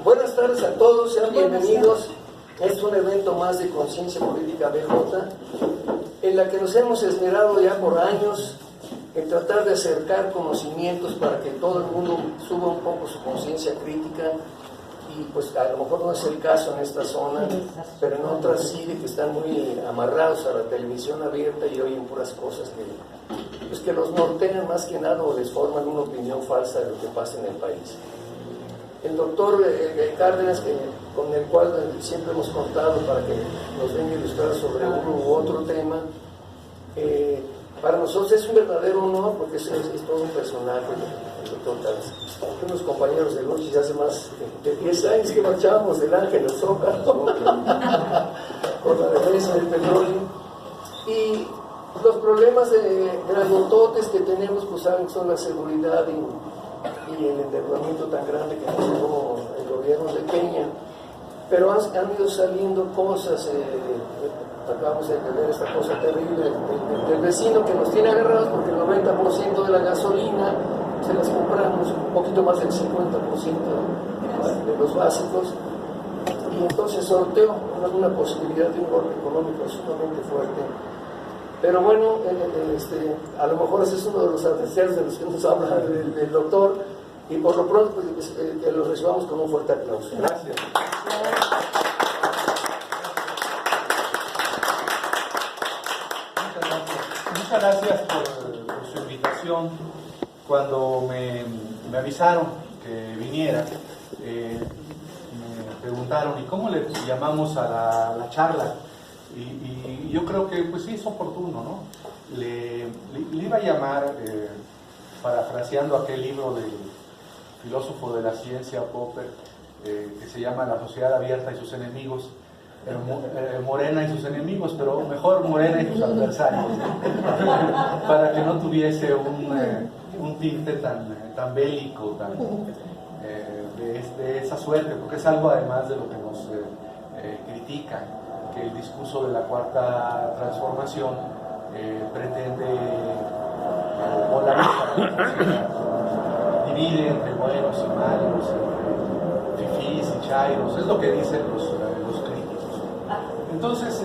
Buenas tardes a todos, sean bienvenidos. Es un evento más de Conciencia Política BJ, en la que nos hemos esmerado ya por años en tratar de acercar conocimientos para que todo el mundo suba un poco su conciencia crítica. Y pues a lo mejor no es el caso en esta zona, pero en otras sí, de que están muy amarrados a la televisión abierta y oyen puras cosas que los nortean más que nada o les forman una opinión falsa de lo que pasa en el país. El doctor Cárdenas, con el cual siempre hemos contado para que nos venga a ilustrar sobre uno u otro tema, para nosotros es un verdadero honor porque es todo un personaje, el doctor Cárdenas. Unos compañeros de lucha ya hace más de 10 años que marchábamos del Ángel, el Zócalo, por la defensa del petróleo. Y los problemas grandototes que tenemos, pues saben que son la seguridad y el endeudamiento tan grande que nos llevó el gobierno de Peña. Pero han ido saliendo cosas, acabamos de ver esta cosa terrible del vecino que nos tiene agarrados porque el 90% de la gasolina se las compramos, un poquito más del 50% de los básicos, y entonces sorteó una posibilidad de un golpe económico sumamente fuerte. Pero bueno, a lo mejor ese es uno de los adversarios de los que nos habla el doctor, y por lo pronto pues, que lo recibamos con un fuerte aplauso. Gracias. Muchas gracias por su invitación. Cuando me avisaron que viniera, me preguntaron, ¿y cómo le llamamos a la charla? Y yo creo que pues sí es oportuno, ¿no? Le iba a llamar, parafraseando aquel libro del filósofo de la ciencia Popper, que se llama La sociedad abierta y sus enemigos, Morena y sus enemigos, pero mejor Morena y sus adversarios, ¿no? Para que no tuviese un tinte tan bélico, de esa suerte, porque es algo además de lo que nos critican, que el discurso de la cuarta transformación pretende polarizar, divide entre buenos y malos, entre fifís y chairos, es lo que dicen los críticos. Entonces,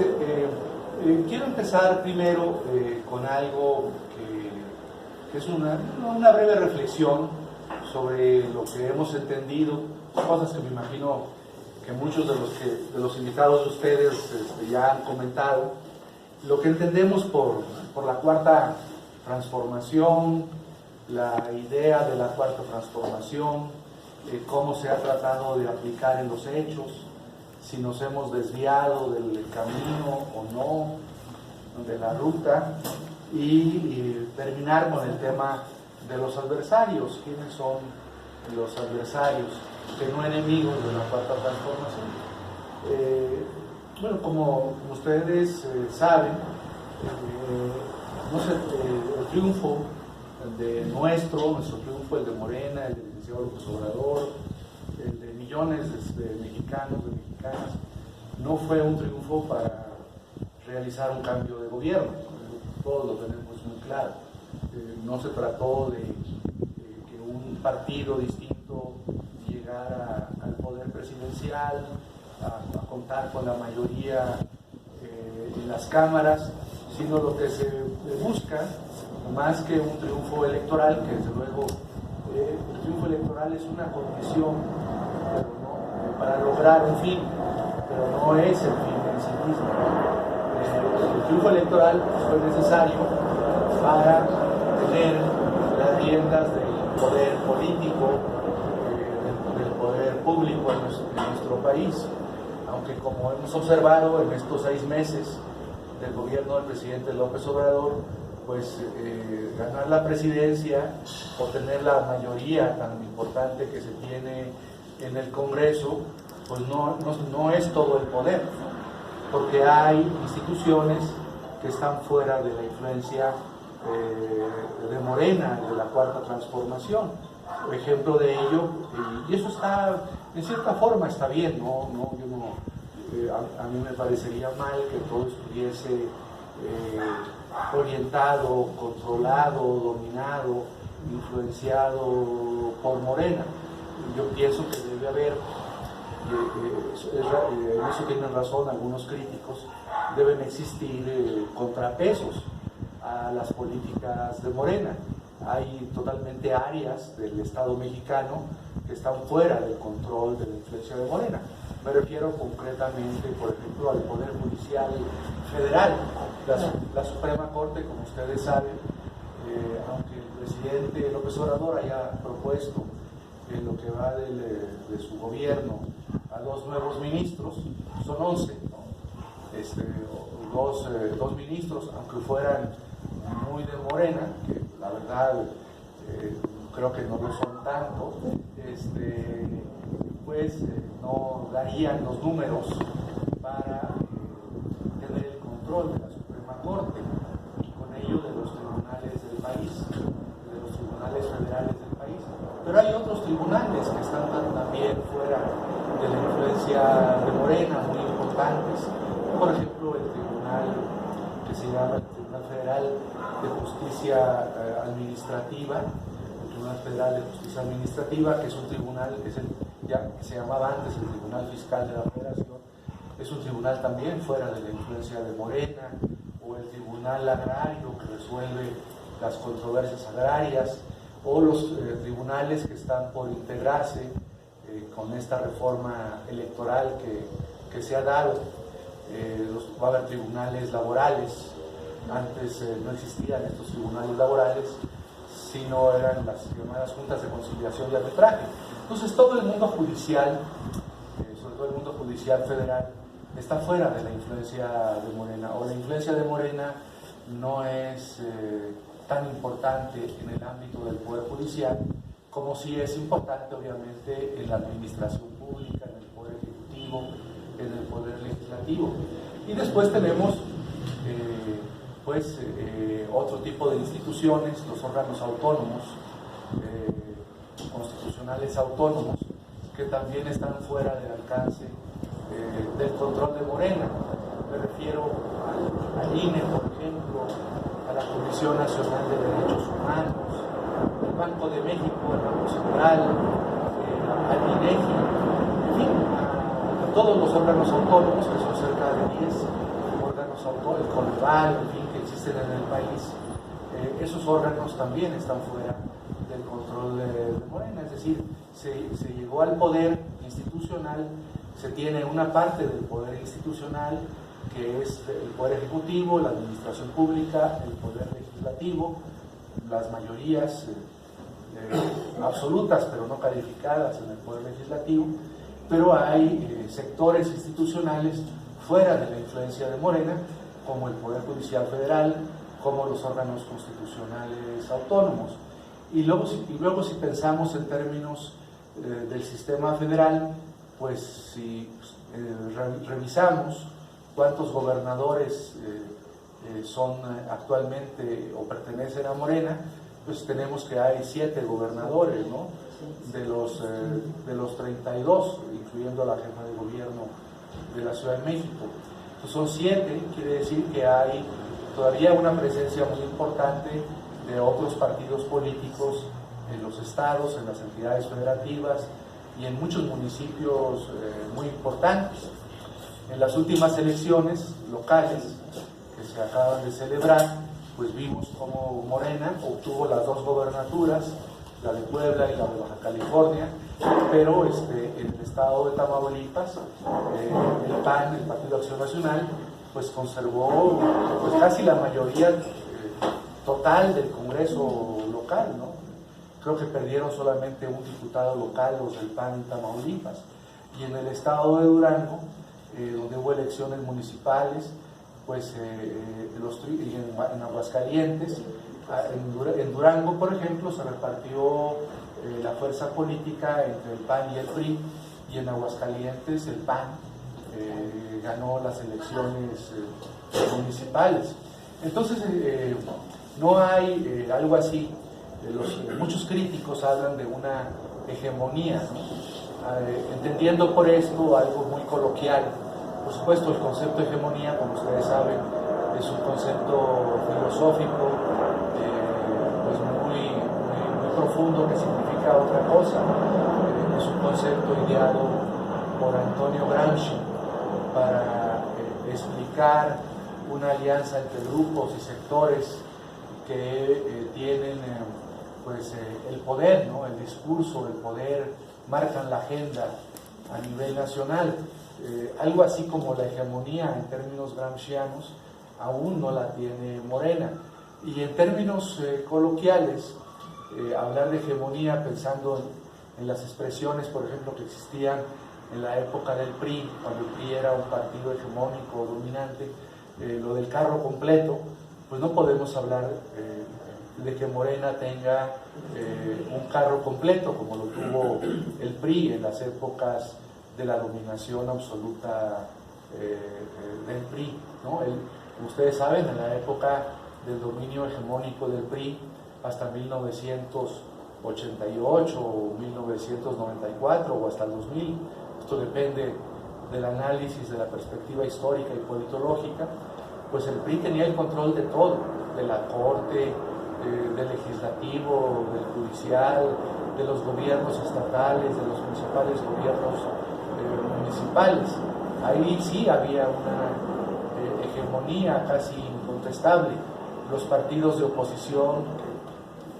quiero empezar primero con algo que es una breve reflexión sobre lo que hemos entendido, cosas que me imagino que muchos de los invitados de ustedes ya han comentado, lo que entendemos por la cuarta transformación, la idea de la cuarta transformación, cómo se ha tratado de aplicar en los hechos, si nos hemos desviado del camino o no, de la ruta, y terminar con el tema de los adversarios. ¿Quiénes son los adversarios, que no enemigos de la cuarta transformación? Bueno, como ustedes saben, el triunfo nuestro triunfo, el de Morena, el del licenciado López Obrador, el de millones de mexicanos, de mexicanas, no fue un triunfo para realizar un cambio de gobierno. Todos lo tenemos muy claro. No se trató de que un partido distinto llegara al poder presidencial, a contar con la mayoría en las cámaras, sino lo que se busca, más que un triunfo electoral, que desde luego el triunfo electoral es una condición para lograr un fin, pero no es el fin en sí mismo. El triunfo electoral fue necesario para tener las riendas del poder político, del poder público en nuestro país, aunque como hemos observado en estos 6 meses del gobierno del presidente López Obrador, pues ganar la presidencia o tener la mayoría tan importante que se tiene en el Congreso, pues no es todo el poder, porque hay instituciones que están fuera de la influencia de Morena, de la cuarta transformación. Ejemplo de ello, y eso está, en cierta forma está bien, a mí me parecería mal que todo estuviese orientado, controlado, dominado, influenciado por Morena. Yo pienso que debe haber en eso tienen razón algunos críticos, deben existir contrapesos a las políticas de Morena. Hay totalmente áreas del Estado mexicano que están fuera del control de la influencia de Morena. Me refiero concretamente, por ejemplo, al Poder Judicial Federal. La Suprema Corte, como ustedes saben, aunque el presidente López Obrador haya propuesto en lo que va de su gobierno a 2 nuevos ministros, son 11, ¿no? Dos ministros, aunque fueran muy de Morena, que la verdad creo que no lo son tanto, pues no darían los números para tener el control de la Suprema Corte y con ello de los tribunales del país, de los tribunales federales del país. Pero hay otros tribunales que están también fuera de la influencia de Morena, muy importantes. Por ejemplo, el tribunal que se llama el Tribunal Federal de Justicia Administrativa, el Tribunal Federal de Justicia Administrativa, que es un tribunal, que se llamaba antes el Tribunal Fiscal de la Federación, es un tribunal también fuera de la influencia de Morena, o el Tribunal Agrario que resuelve las controversias agrarias, o los tribunales que están por integrarse con esta reforma electoral que se ha dado. Va a haber tribunales laborales. Antes no existían estos tribunales laborales, sino eran las llamadas juntas de conciliación y arbitraje. Entonces todo el mundo judicial, sobre todo el mundo judicial federal, está fuera de la influencia de Morena, o la influencia de Morena no es tan importante en el ámbito del Poder Judicial como sí es importante obviamente en la administración pública, en el Poder Ejecutivo, en el Poder Legislativo. Y después tenemos otro tipo de instituciones, los órganos autónomos, constitucionales autónomos, que también están fuera del alcance del control de Morena. Me refiero al INE, por ejemplo, a la Comisión Nacional de Derechos Humanos, al Banco de México, al Banco Central, al INEGI, en fin, a todos los órganos autónomos, que son cerca de 10 órganos autónomos, el CONEVAL, en fin, que existen en el país. Esos órganos también están fuera del control de Morena, es decir, se llegó al poder institucional, se tiene una parte del poder institucional que es el Poder Ejecutivo, la Administración Pública, el Poder Legislativo, las mayorías absolutas pero no calificadas en el Poder Legislativo, pero hay sectores institucionales fuera de la influencia de Morena, como el Poder Judicial Federal, como los órganos constitucionales autónomos. Y luego si pensamos en términos del sistema federal, pues si revisamos cuántos gobernadores son actualmente o pertenecen a Morena, pues tenemos que hay 7 gobernadores, ¿no? De los 32, incluyendo a la jefa de gobierno de la Ciudad de México. Pues son 7, quiere decir que hay todavía una presencia muy importante de otros partidos políticos en los estados, en las entidades federativas y en muchos municipios muy importantes. En las últimas elecciones locales que se acaban de celebrar, pues vimos cómo Morena obtuvo las 2 gobernaturas, la de Puebla y la de Baja California, pero en el estado de Tamaulipas, el PAN, el Partido de Acción Nacional, pues conservó pues casi la mayoría total del Congreso local, ¿no? Creo que perdieron solamente un diputado local, los del PAN en Tamaulipas. Y en el estado de Durango, donde hubo elecciones municipales, pues en Aguascalientes, en Durango, por ejemplo, se repartió la fuerza política entre el PAN y el PRI, y en Aguascalientes el PAN ganó las elecciones municipales. Entonces, no hay algo así. Muchos críticos hablan de una hegemonía, ¿no? Entendiendo por esto algo muy coloquial. Por supuesto, el concepto de hegemonía, como ustedes saben, es un concepto filosófico pues muy profundo, que significa otra cosa. Es un concepto ideado por Antonio Gramsci para explicar una alianza entre grupos y sectores que tienen pues, el poder, ¿no? El discurso, el poder, marcan la agenda a nivel nacional. Algo así como la hegemonía en términos gramscianos aún no la tiene Morena. Y en términos coloquiales, hablar de hegemonía pensando en las expresiones, por ejemplo, que existían en la época del PRI, cuando el PRI era un partido hegemónico, dominante, lo del carro completo, pues no podemos hablar de que Morena tenga un carro completo como lo tuvo el PRI en las épocas de la dominación absoluta del PRI, ¿no? Ustedes saben, en la época del dominio hegemónico del PRI hasta 1988 o 1994 o hasta el 2000, esto depende del análisis de la perspectiva histórica y politológica, pues el PRI tenía el control de todo, de la corte, del legislativo, del judicial, de los gobiernos estatales, de los principales gobiernos municipales. Ahí sí había una hegemonía casi incontestable. Los partidos de oposición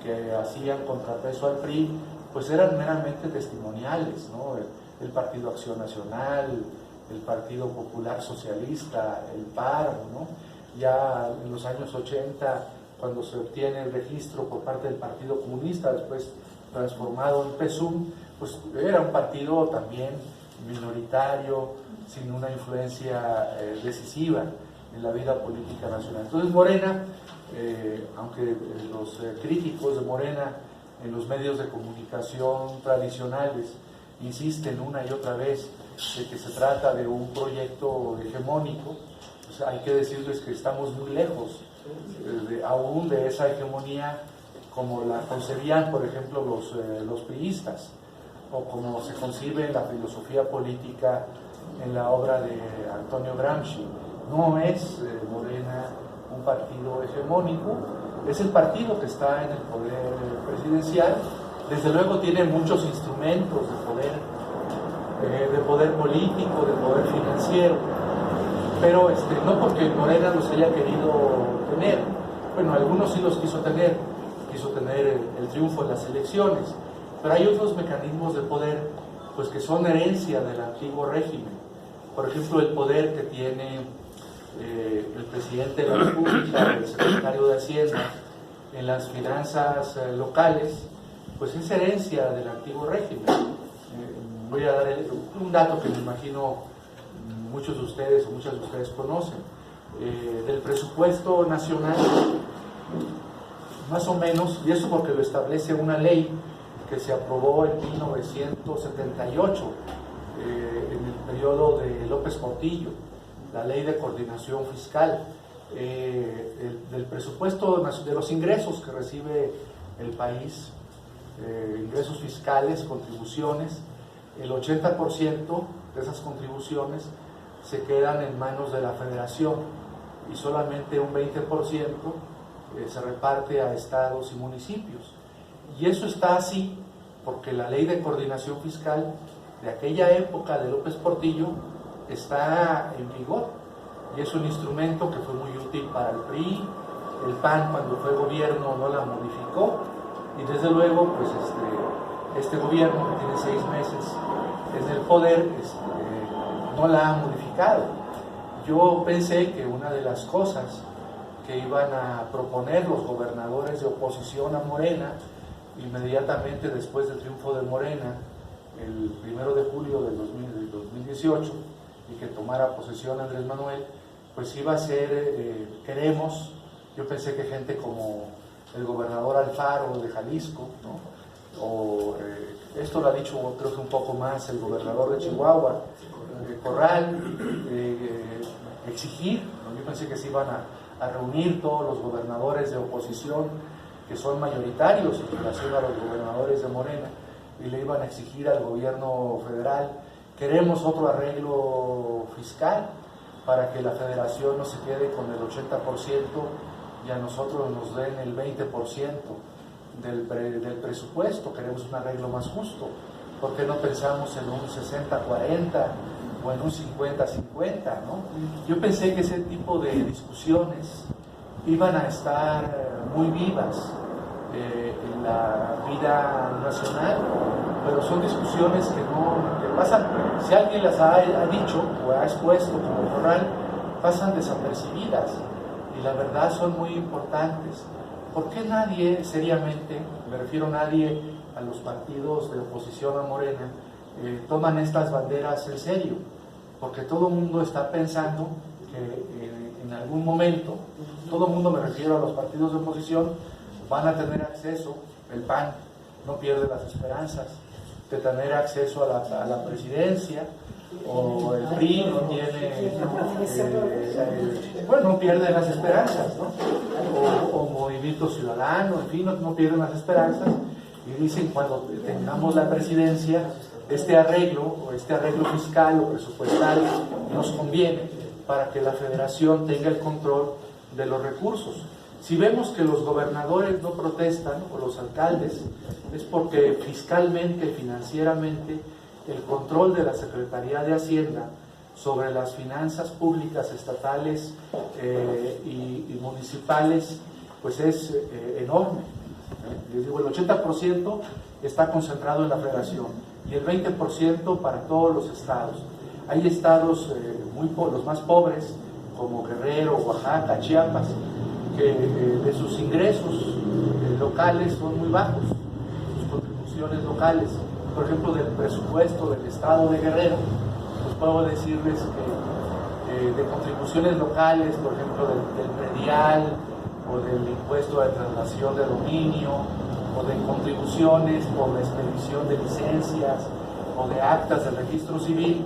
que hacían contrapeso al PRI, pues eran meramente testimoniales, ¿no? El Partido Acción Nacional, el Partido Popular Socialista, el PAR, ¿no? Ya en los años 80, cuando se obtiene el registro por parte del Partido Comunista, después transformado en PSUM, pues era un partido también minoritario, sin una influencia decisiva en la vida política nacional. Entonces Morena, aunque los críticos de Morena en los medios de comunicación tradicionales insisten una y otra vez de que se trata de un proyecto hegemónico, pues hay que decirles que estamos muy lejos aún de esa hegemonía como la concebían, por ejemplo, los priistas, o como se concibe en la filosofía política en la obra de Antonio Gramsci. No es Morena un partido hegemónico, es el partido que está en el poder presidencial. Desde luego tiene muchos instrumentos de poder político, de poder financiero, pero no porque Morena los haya querido tener. Bueno, algunos sí los quiso tener el triunfo en las elecciones, pero hay otros mecanismos de poder pues que son herencia del antiguo régimen. Por ejemplo, el poder que tiene el presidente de la República, el secretario de Hacienda, en las finanzas locales, pues es herencia del antiguo régimen. Voy a dar un dato que me imagino muchos de ustedes o muchas de ustedes conocen. Del presupuesto nacional, más o menos, y eso porque lo establece una ley que se aprobó en 1978, en el periodo de López Portillo, la Ley de Coordinación Fiscal, del presupuesto de los ingresos que recibe el país, ingresos fiscales, contribuciones, el 80% de esas contribuciones se quedan en manos de la Federación y solamente un 20% se reparte a estados y municipios. Y eso está así porque la Ley de Coordinación Fiscal de aquella época de López Portillo está en vigor y es un instrumento que fue muy útil para el PRI. El PAN, cuando fue gobierno, no la modificó, y desde luego pues este gobierno, que tiene 6 meses en el poder, no la ha modificado. Yo pensé que una de las cosas que iban a proponer los gobernadores de oposición a Morena inmediatamente después del triunfo de Morena el 1 de julio del 2018 y que tomara posesión Andrés Manuel, pues iba a ser, yo pensé que gente como el gobernador Alfaro de Jalisco, ¿no? O esto lo ha dicho creo que un poco más el gobernador de Chihuahua, Corral, exigir, ¿no? Yo pensé que se iban a reunir todos los gobernadores de oposición que son mayoritarios en relación a los gobernadores de Morena y le iban a exigir al gobierno federal: queremos otro arreglo fiscal para que la federación no se quede con el 80% y a nosotros nos den el 20% del presupuesto, queremos un arreglo más justo. ¿Por qué no pensamos en un 60-40 o en un 50-50, ¿no? Yo pensé que ese tipo de discusiones iban a estar muy vivas en la vida nacional, pero son discusiones que pasan, si alguien las ha dicho o ha expuesto como moral, pasan desapercibidas, y la verdad son muy importantes. ¿Por qué nadie seriamente, me refiero a nadie, a los partidos de oposición a Morena, toman estas banderas en serio? Porque todo el mundo está pensando que en algún momento, todo el mundo, me refiero a los partidos de oposición, van a tener acceso, el PAN no pierde las esperanzas de tener acceso a la presidencia, o el PRI no tiene, bueno, no pierde las esperanzas, ¿no? O Movimiento Ciudadano, en fin, no pierden las esperanzas, y dicen, cuando tengamos la presidencia, este arreglo fiscal o presupuestal nos conviene para que la federación tenga el control de los recursos. Si vemos que los gobernadores no protestan, o los alcaldes, es porque fiscalmente, financieramente, el control de la Secretaría de Hacienda sobre las finanzas públicas estatales y municipales, pues es enorme. Les digo, el 80% está concentrado en la federación y el 20% para todos los estados. Hay estados los más pobres, como Guerrero, Oaxaca, Chiapas, que de sus ingresos locales son muy bajos, sus contribuciones locales. Por ejemplo, del presupuesto del estado de Guerrero, pues puedo decirles que de contribuciones locales, por ejemplo, del predial, o del impuesto de traslación de dominio, o de contribuciones por la expedición de licencias, o de actas del registro civil,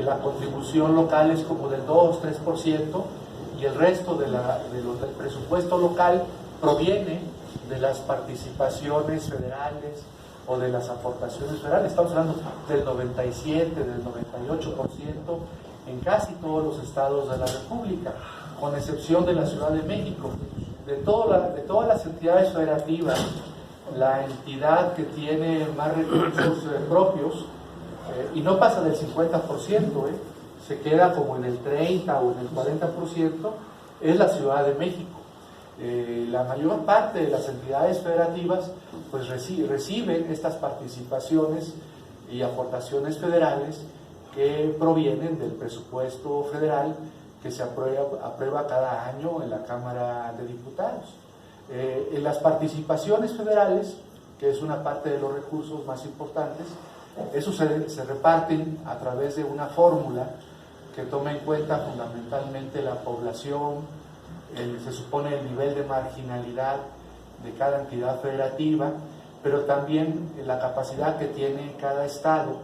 la contribución local es como del 2-3%, y el resto del presupuesto local proviene de las participaciones federales o de las aportaciones federales. Estamos hablando del 97, del 98% en casi todos los estados de la República, con excepción de la Ciudad de México. De todas las entidades federativas, la entidad que tiene más recursos propios, y no pasa del 50%, se queda como en el 30 o en el 40%, es la Ciudad de México. La mayor parte de las entidades federativas pues reciben estas participaciones y aportaciones federales que provienen del presupuesto federal que se aprueba cada año en la Cámara de Diputados. En las participaciones federales, que es una parte de los recursos más importantes, esos se reparten a través de una fórmula que toma en cuenta fundamentalmente la población, se supone el nivel de marginalidad de cada entidad federativa, pero también la capacidad que tiene cada estado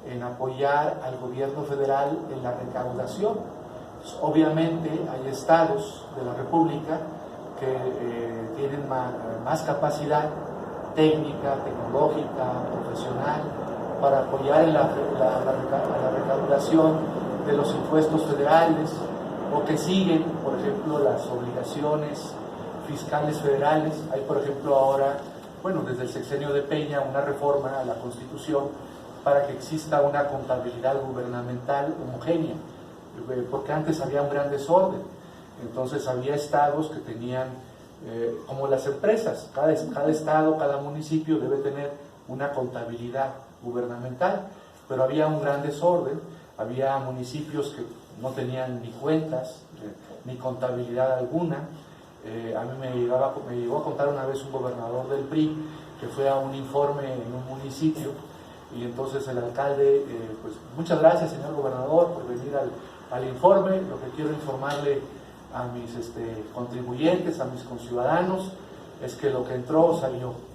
en apoyar al gobierno federal en la recaudación. Pues, obviamente hay estados de la República que tienen más capacidad técnica, tecnológica, profesional, para apoyar en la recaudación de los impuestos federales, o que siguen, por ejemplo, las obligaciones fiscales federales. Hay, por ejemplo, ahora, bueno, desde el sexenio de Peña, una reforma a la Constitución para que exista una contabilidad gubernamental homogénea, porque antes había un gran desorden. Entonces había estados que tenían, como las empresas, cada estado, cada municipio debe tener una contabilidad gubernamental, pero había un gran desorden. Había municipios que no tenían ni cuentas, ni contabilidad alguna. A mí me llegó a contar una vez un gobernador del PRI que fue a un informe en un municipio, y entonces el alcalde, pues muchas gracias, señor gobernador, por venir al informe. Lo que quiero informarle a mis contribuyentes, a mis conciudadanos, es que lo que entró salió.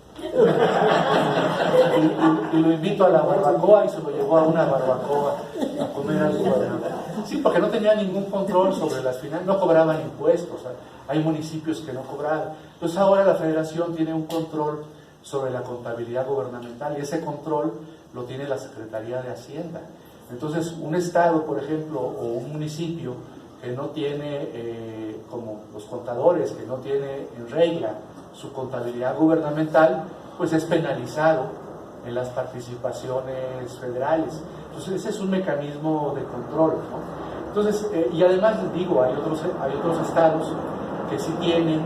Y lo invito a la barbacoa, y se lo llevó a una barbacoa a comer al gobernador. Sí, porque no tenía ningún control sobre las finanzas, no cobraban impuestos. Hay municipios que no cobraban. Entonces ahora la federación tiene un control sobre la contabilidad gubernamental, y ese control lo tiene la Secretaría de Hacienda. Entonces un estado, por ejemplo, o un municipio que no tiene, como los contadores, que no tiene en regla su contabilidad gubernamental, pues es penalizado en las participaciones federales. Entonces ese es un mecanismo de control, ¿no? Entonces, y además digo, hay otros estados que sí tienen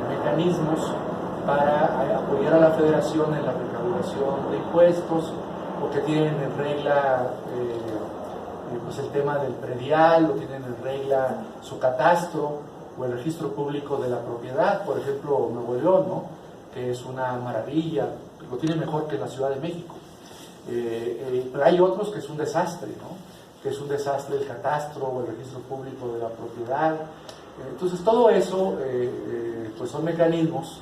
mecanismos para apoyar a la federación en la recaudación de impuestos, o que tienen en regla pues el tema del predial, o tienen en regla su catastro o el registro público de la propiedad. Por ejemplo, Nuevo León, ¿no?, que es una maravilla, lo tiene mejor que la Ciudad de México. Pero hay otros que es un desastre, ¿no?, que es un desastre el catastro o el registro público de la propiedad. Entonces todo eso pues son mecanismos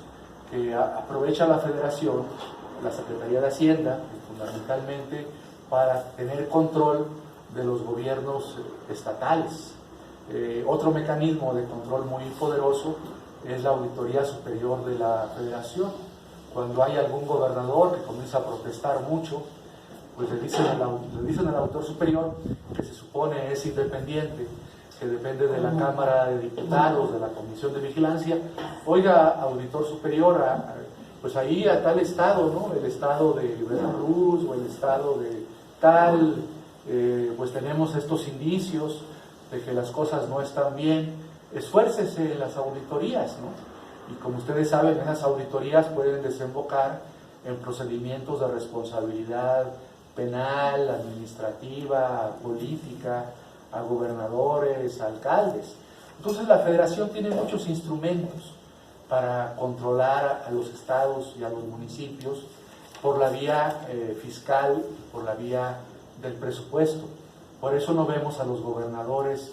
que aprovecha la Federación, la Secretaría de Hacienda, fundamentalmente para tener control de los gobiernos estatales. Otro mecanismo de control muy poderoso es la Auditoría Superior de la Federación. Cuando hay algún gobernador que comienza a protestar mucho, pues le dicen al auditor superior, que se supone es independiente, que depende de la Cámara de Diputados, de la Comisión de Vigilancia: oiga, auditor superior, pues ahí a tal estado, ¿no?, el estado de Veracruz o el estado de tal, pues tenemos estos indicios de que las cosas no están bien, esfuércese en las auditorías, ¿no? Y como ustedes saben, esas auditorías pueden desembocar en procedimientos de responsabilidad penal, administrativa, política, a gobernadores, a alcaldes. Entonces la Federación tiene muchos instrumentos para controlar a los estados y a los municipios por la vía fiscal, por la vía del presupuesto. Por eso no vemos a los gobernadores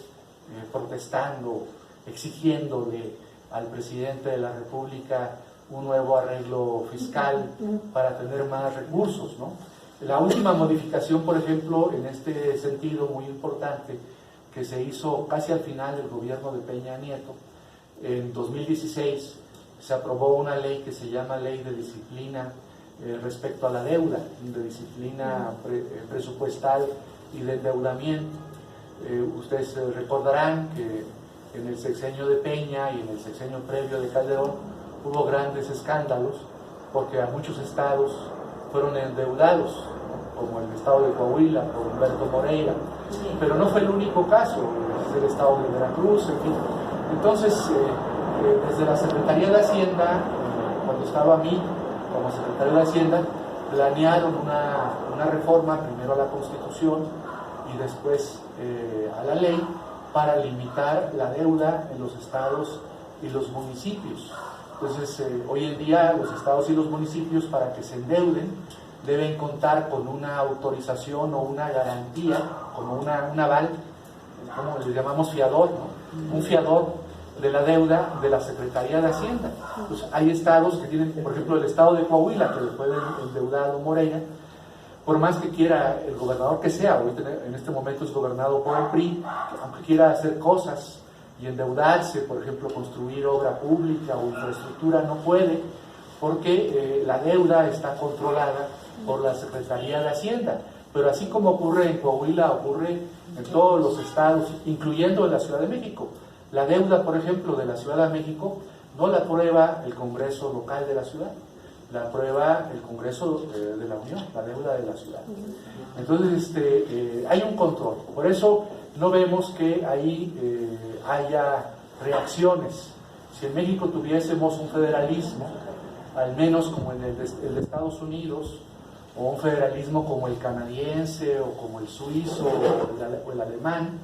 protestando, exigiéndole al presidente de la República un nuevo arreglo fiscal para tener más recursos, ¿no? La última modificación, por ejemplo, en este sentido muy importante, que se hizo casi al final del gobierno de Peña Nieto, en 2016 se aprobó una ley que se llama Ley de Disciplina respecto a la deuda, de disciplina presupuestal y de endeudamiento. Ustedes recordarán que en el sexenio de Peña y en el sexenio previo de Calderón hubo grandes escándalos porque a muchos estados fueron endeudados, como el estado de Coahuila por Humberto Moreira, pero no fue el único caso, es el estado de Veracruz, en fin. Entonces, desde la Secretaría de Hacienda, cuando estaba a mí como secretario de Hacienda, planearon una reforma, primero a la Constitución y después a la ley, para limitar la deuda en los estados y los municipios. Entonces, hoy en día los estados y los municipios, para que se endeuden, deben contar con una autorización o una garantía, como un aval, como le llamamos fiador, ¿no?, un fiador de la deuda de la Secretaría de Hacienda. Pues hay estados que tienen, por ejemplo, el estado de Coahuila, que le fue endeudado Moreira, por más que quiera el gobernador que sea, hoy en este momento es gobernado por el PRI, aunque quiera hacer cosas y endeudarse, por ejemplo, construir obra pública o infraestructura, no puede, porque la deuda está controlada por la Secretaría de Hacienda. Pero así como ocurre en Coahuila, ocurre en todos los estados, incluyendo en la Ciudad de México. La deuda, por ejemplo, de la Ciudad de México no la aprueba el Congreso local de la ciudad, la aprueba el Congreso de la Unión, la deuda de la ciudad. Entonces, hay un control. Por eso no vemos que ahí haya reacciones. Si en México tuviésemos un federalismo, al menos como en el de Estados Unidos, o un federalismo como el canadiense, o como el suizo, o el alemán,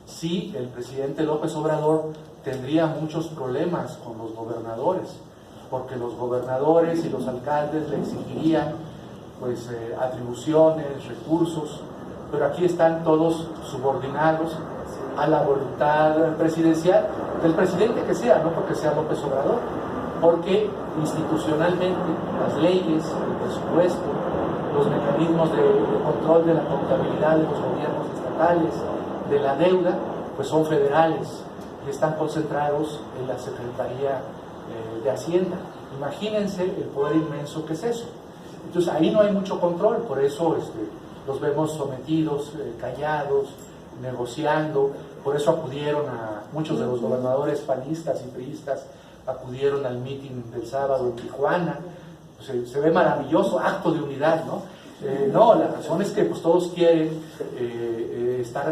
sí, el presidente López Obrador tendría muchos problemas con los gobernadores, porque los gobernadores y los alcaldes le exigirían pues atribuciones, recursos, pero aquí están todos subordinados a la voluntad presidencial, del presidente que sea, no porque sea López Obrador, porque institucionalmente las leyes, el presupuesto, los mecanismos de control de la contabilidad de los gobiernos estatales, de la deuda, pues son federales y están concentrados en la Secretaría de Hacienda. Imagínense el poder inmenso que es eso. Entonces ahí no hay mucho control, por eso los vemos sometidos, callados, negociando. Por eso acudieron a muchos de los gobernadores panistas y priistas, acudieron al mitin del sábado en Tijuana. Se ve maravilloso, acto de unidad, ¿no? No, la razón es que pues, todos quieren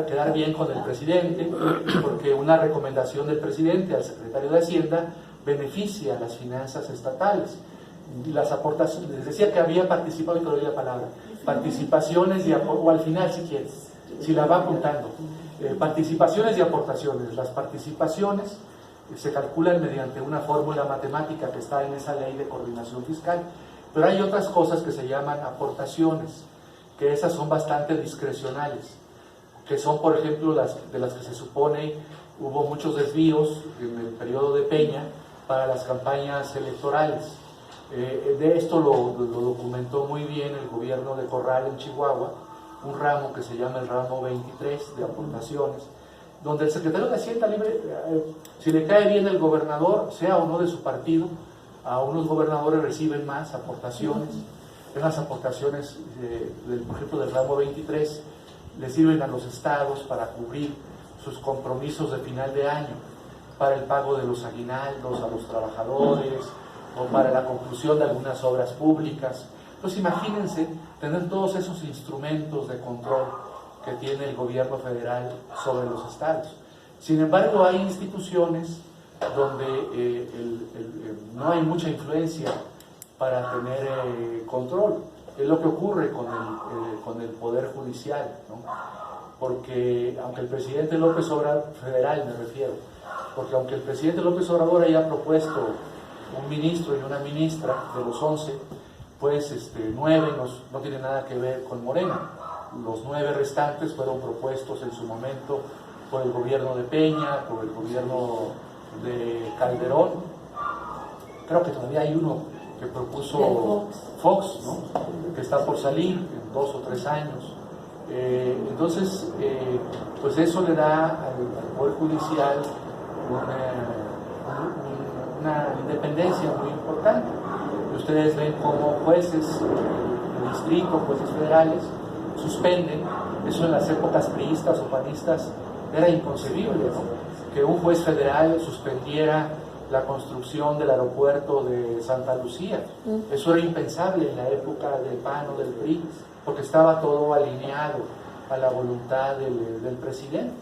quedar bien con el presidente, porque una recomendación del presidente al secretario de Hacienda beneficia a las finanzas estatales. Y las aportaciones, les decía que había participado, y te doy la palabra, participaciones o al final si quieres, si la va apuntando, participaciones y aportaciones. Las participaciones se calculan mediante una fórmula matemática que está en esa ley de coordinación fiscal, pero hay otras cosas que se llaman aportaciones, que esas son bastante discrecionales, que son, por ejemplo, de las que se supone hubo muchos desvíos en el periodo de Peña para las campañas electorales. De esto lo documentó muy bien el gobierno de Corral en Chihuahua, un ramo que se llama el ramo 23 de aportaciones, donde el secretario de Hacienda libre, si le cae bien el gobernador, sea o no de su partido, a unos gobernadores reciben más aportaciones. Esas aportaciones, por ejemplo, del ramo 23, le sirven a los estados para cubrir sus compromisos de final de año, para el pago de los aguinaldos a los trabajadores, o para la conclusión de algunas obras públicas. Entonces imagínense tener todos esos instrumentos de control que tiene el gobierno federal sobre los estados. Sin embargo, hay instituciones donde no hay mucha influencia para tener control. Es lo que ocurre con el Poder Judicial, ¿no? Porque aunque el presidente López Obrador, federal me refiero, porque aunque el presidente López Obrador haya propuesto un ministro y una ministra de los 11, pues 9 no tiene nada que ver con Morena. Los 9 restantes fueron propuestos en su momento por el gobierno de Peña, por el gobierno de Calderón. Creo que todavía hay uno que propuso Fox, ¿no? Que está por salir en 2 o 3 años. Entonces, pues eso le da al Poder Judicial una independencia muy importante. Ustedes ven cómo jueces de distrito, jueces federales, suspenden. Eso en las épocas priistas o panistas era inconcebible, ¿no? Que un juez federal suspendiera la construcción del aeropuerto de Santa Lucía. Eso era impensable en la época del PAN o del PRI, porque estaba todo alineado a la voluntad del presidente.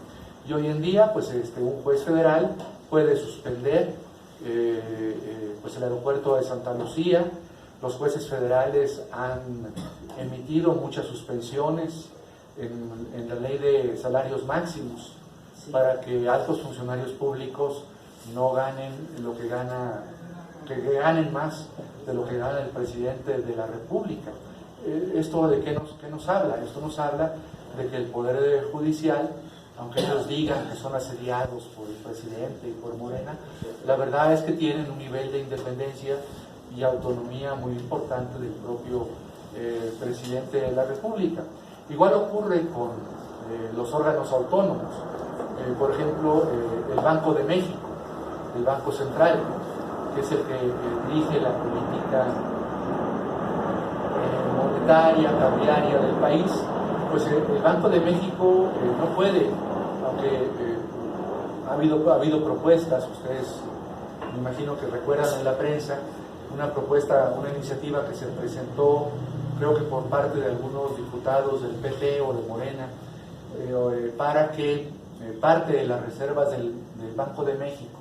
Y hoy en día, pues un juez federal puede suspender pues el aeropuerto de Santa Lucía. Los jueces federales han emitido muchas suspensiones en la ley de salarios máximos, sí, para que altos funcionarios públicos no ganen lo que gana, que ganen más de lo que gana el presidente de la República. ¿Esto de qué nos habla? Esto nos habla de que el Poder Judicial, aunque ellos digan que son asediados por el presidente y por Morena, la verdad es que tienen un nivel de independencia y autonomía muy importante del propio presidente de la República. Igual ocurre con los órganos autónomos. Por ejemplo, el Banco de México, el Banco Central, que es el que dirige la política monetaria, cambiaria del país. Pues el Banco de México no puede, aunque ha habido propuestas, ustedes me imagino que recuerdan en la prensa, una iniciativa que se presentó, creo que por parte de algunos diputados del PT o de Morena, para que parte de las reservas del Banco de México,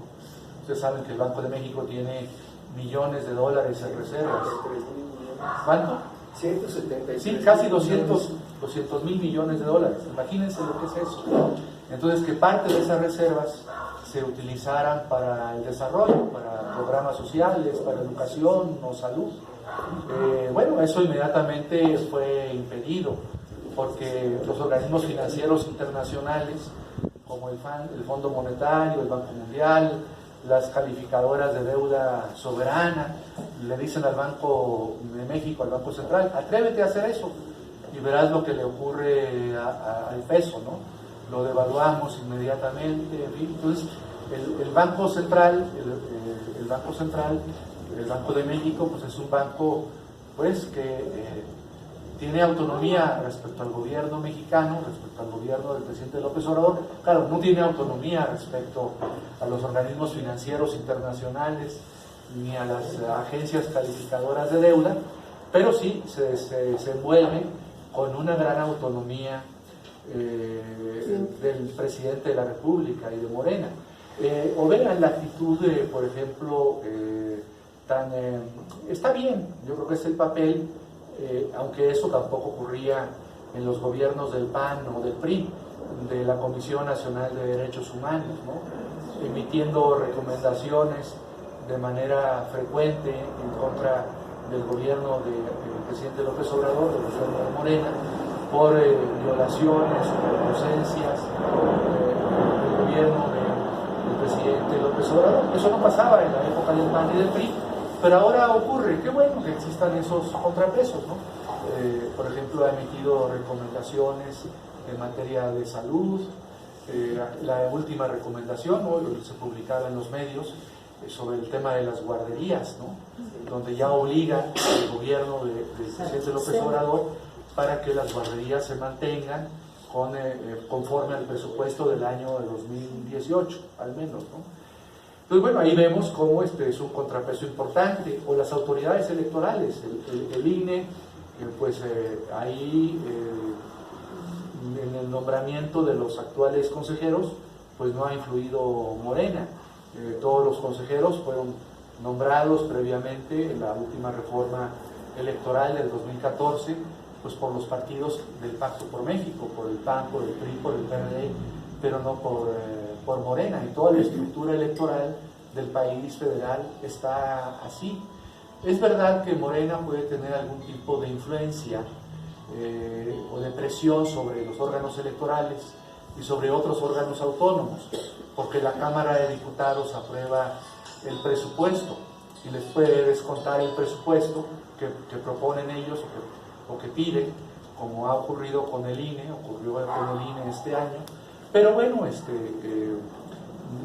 ustedes saben que el Banco de México tiene millones de dólares en reservas. ¿Cuánto? 176. Sí, casi 200 mil millones de dólares. Imagínense lo que es eso. Entonces, que parte de esas reservas se utilizaran para el desarrollo, para programas sociales, para educación o salud. Bueno, eso inmediatamente fue impedido, porque los organismos financieros internacionales, como el Fondo Monetario, el Banco Mundial, las calificadoras de deuda soberana, le dicen al Banco de México, al Banco Central, atrévete a hacer eso y verás lo que le ocurre al peso, ¿no? Lo devaluamos inmediatamente, en fin. Entonces el Banco Central, el Banco de México, pues es un banco pues que tiene autonomía respecto al gobierno mexicano, respecto al gobierno del presidente López Obrador. Claro, no tiene autonomía respecto a los organismos financieros internacionales ni a las agencias calificadoras de deuda, pero sí se envuelve con una gran autonomía del presidente de la República y de Morena. O vean la actitud, por ejemplo, está bien, yo creo que es el papel, aunque eso tampoco ocurría en los gobiernos del PAN o del PRI, de la Comisión Nacional de Derechos Humanos, ¿no? Emitiendo recomendaciones de manera frecuente en contra del gobierno del presidente López Obrador, del gobierno de Morena, por violaciones o ausencias del gobierno del presidente López Obrador. Eso no pasaba en la época del PAN y del PRI, pero ahora ocurre. Qué bueno que existan esos contrapesos, ¿no? Por ejemplo, ha emitido recomendaciones en materia de salud. La última recomendación, ¿no?, se publicaba en los medios sobre el tema de las guarderías, ¿no?, donde ya obliga al gobierno del presidente López Obrador para que las guarderías se mantengan conforme al presupuesto del año de 2018, al menos, ¿no? Entonces, bueno, ahí vemos cómo es un contrapeso importante. O las autoridades electorales, el INE, pues ahí en el nombramiento de los actuales consejeros, pues no ha influido Morena. Todos los consejeros fueron nombrados previamente en la última reforma electoral del 2014, pues por los partidos del Pacto por México, por el PAN, por el PRI, por el PRD, pero no por Morena. Y toda la estructura electoral del país federal está así. Es verdad que Morena puede tener algún tipo de influencia o de presión sobre los órganos electorales y sobre otros órganos autónomos, porque la Cámara de Diputados aprueba el presupuesto y les puede descontar el presupuesto que proponen ellos o que piden, como ha ocurrido con el INE, ocurrió con el INE este año. Pero bueno,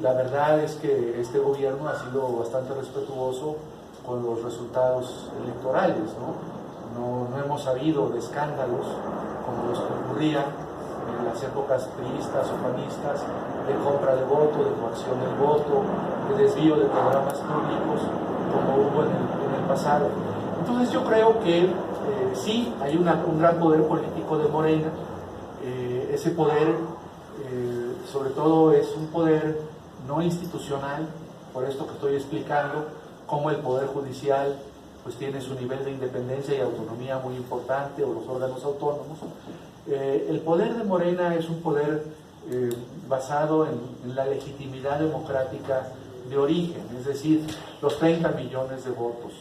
la verdad es que este gobierno ha sido bastante respetuoso con los resultados electorales, ¿no? No hemos sabido de escándalos como los que ocurrían en las épocas priistas o panistas, de compra de voto, de coacción del voto, de desvío de programas públicos, como hubo en el pasado. Entonces yo creo que sí, hay un gran poder político de Morena. Ese poder, sobre todo, es un poder no institucional, por esto que estoy explicando, cómo el Poder Judicial pues tiene su nivel de independencia y autonomía muy importante, o los órganos autónomos. El poder de Morena es un poder basado en la legitimidad democrática de origen, es decir, los 30 millones de votos.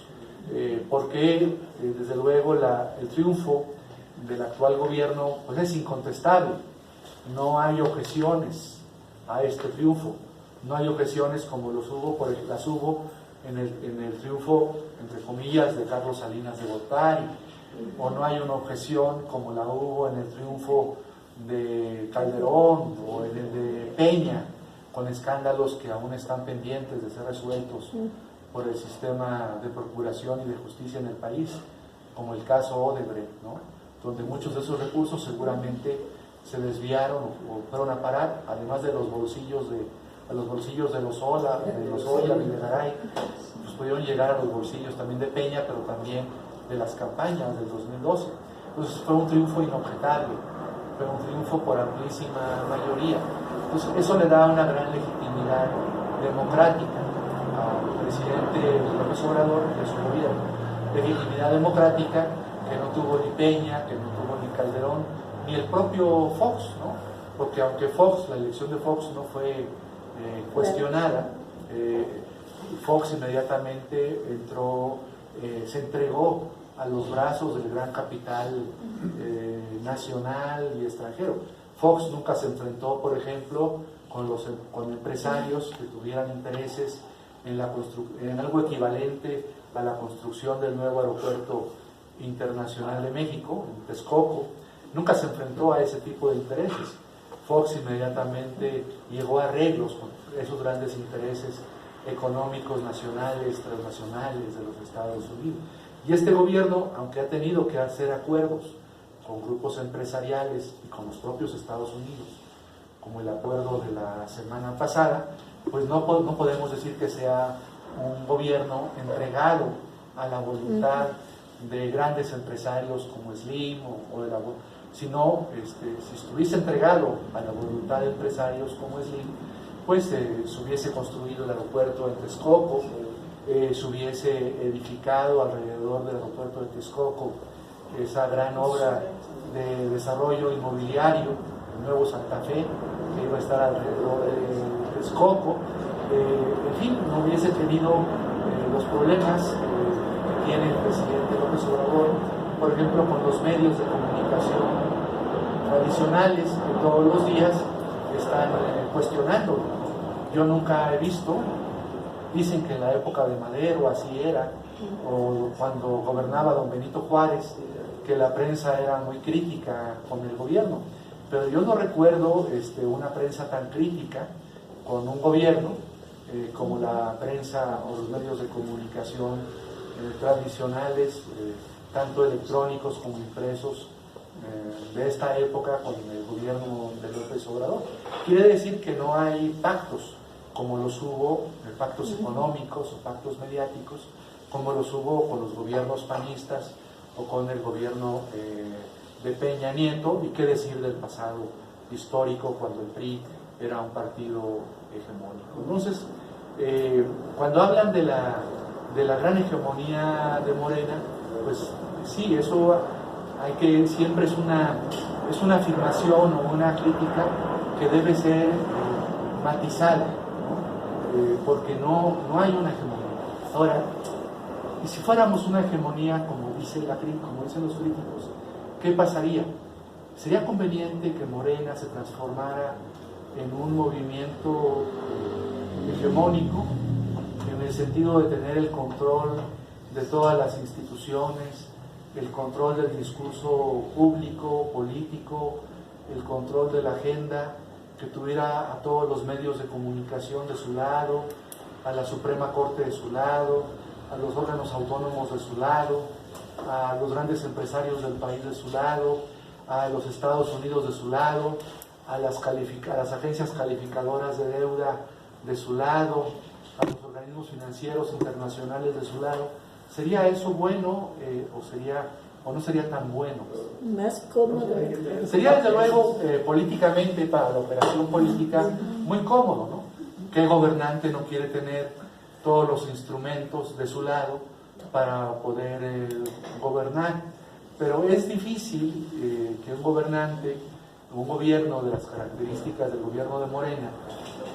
Porque, desde luego, el triunfo del actual gobierno pues es incontestable. No hay objeciones a este triunfo. No hay objeciones como las hubo en el triunfo, entre comillas, de Carlos Salinas de Gortari, o no hay una objeción como la hubo en el triunfo de Calderón o en el de Peña, con escándalos que aún están pendientes de ser resueltos por el sistema de procuración y de justicia en el país, como el caso Odebrecht, ¿no?, donde muchos de esos recursos seguramente se desviaron o fueron a parar, además de los bolsillos de Lozoya, Videgaray, pues pudieron llegar a los bolsillos también de Peña, pero también de las campañas del 2012. Entonces fue un triunfo inobjetable, fue un triunfo por amplísima mayoría. Entonces eso le da una gran legitimidad democrática al presidente López Obrador y a su gobierno. Legitimidad democrática que no tuvo ni Peña, que no tuvo ni Calderón, ni el propio Fox, ¿no? Porque aunque la elección de Fox no fue cuestionada, Fox inmediatamente se entregó a los brazos del gran capital nacional y extranjero. Fox nunca se enfrentó, por ejemplo, con empresarios que tuvieran intereses en algo equivalente a la construcción del nuevo aeropuerto internacional de México, en Texcoco. Nunca se enfrentó a ese tipo de intereses. Fox inmediatamente llegó a arreglos con esos grandes intereses económicos nacionales, transnacionales de los Estados Unidos. Y este gobierno, aunque ha tenido que hacer acuerdos con grupos empresariales y con los propios Estados Unidos, como el acuerdo de la semana pasada, pues no podemos decir que sea un gobierno entregado a la voluntad de grandes empresarios como Slim sino si estuviese entregado a la voluntad de empresarios como Slim, pues se hubiese construido el aeropuerto en Texcoco, se hubiese edificado alrededor del aeropuerto de Texcoco esa gran obra de desarrollo inmobiliario, el nuevo Santa Fe, que iba a estar alrededor de Texcoco. En fin, no hubiese tenido los problemas que tiene el presidente López Obrador, por ejemplo, con los medios de comunicación tradicionales que todos los días están cuestionando. Yo nunca he visto, dicen que en la época de Madero así era, o cuando gobernaba don Benito Juárez, que la prensa era muy crítica con el gobierno, pero yo no recuerdo una prensa tan crítica con un gobierno como la prensa o los medios de comunicación tradicionales, tanto electrónicos como impresos, de esta época con el gobierno de López Obrador. Quiere decir que no hay pactos como los hubo, pactos económicos o pactos mediáticos, como los hubo con los gobiernos panistas o con el gobierno de Peña Nieto, y qué decir del pasado histórico cuando el PRI era un partido hegemónico. Entonces, cuando hablan de la gran hegemonía de Morena, pues sí, eso siempre es una afirmación o una crítica que debe ser matizada, ¿no? Porque no hay una hegemonía. Ahora, y si fuéramos una hegemonía, como dicen los críticos, ¿qué pasaría? ¿Sería conveniente que Morena se transformara en un movimiento hegemónico, en el sentido de tener el control de todas las instituciones, el control del discurso público, político, el control de la agenda, que tuviera a todos los medios de comunicación de su lado, a la Suprema Corte de su lado, a los órganos autónomos de su lado, a los grandes empresarios del país de su lado, a los Estados Unidos de su lado, a las agencias calificadoras de deuda de su lado, a los organismos financieros internacionales de su lado? ¿Sería eso bueno o no sería tan bueno? Más cómodo. Sería desde luego políticamente, para la operación política, muy cómodo, ¿no? ¿Qué gobernante no quiere tener todos los instrumentos de su lado para poder gobernar? Pero es difícil que un gobierno de las características del gobierno de Morena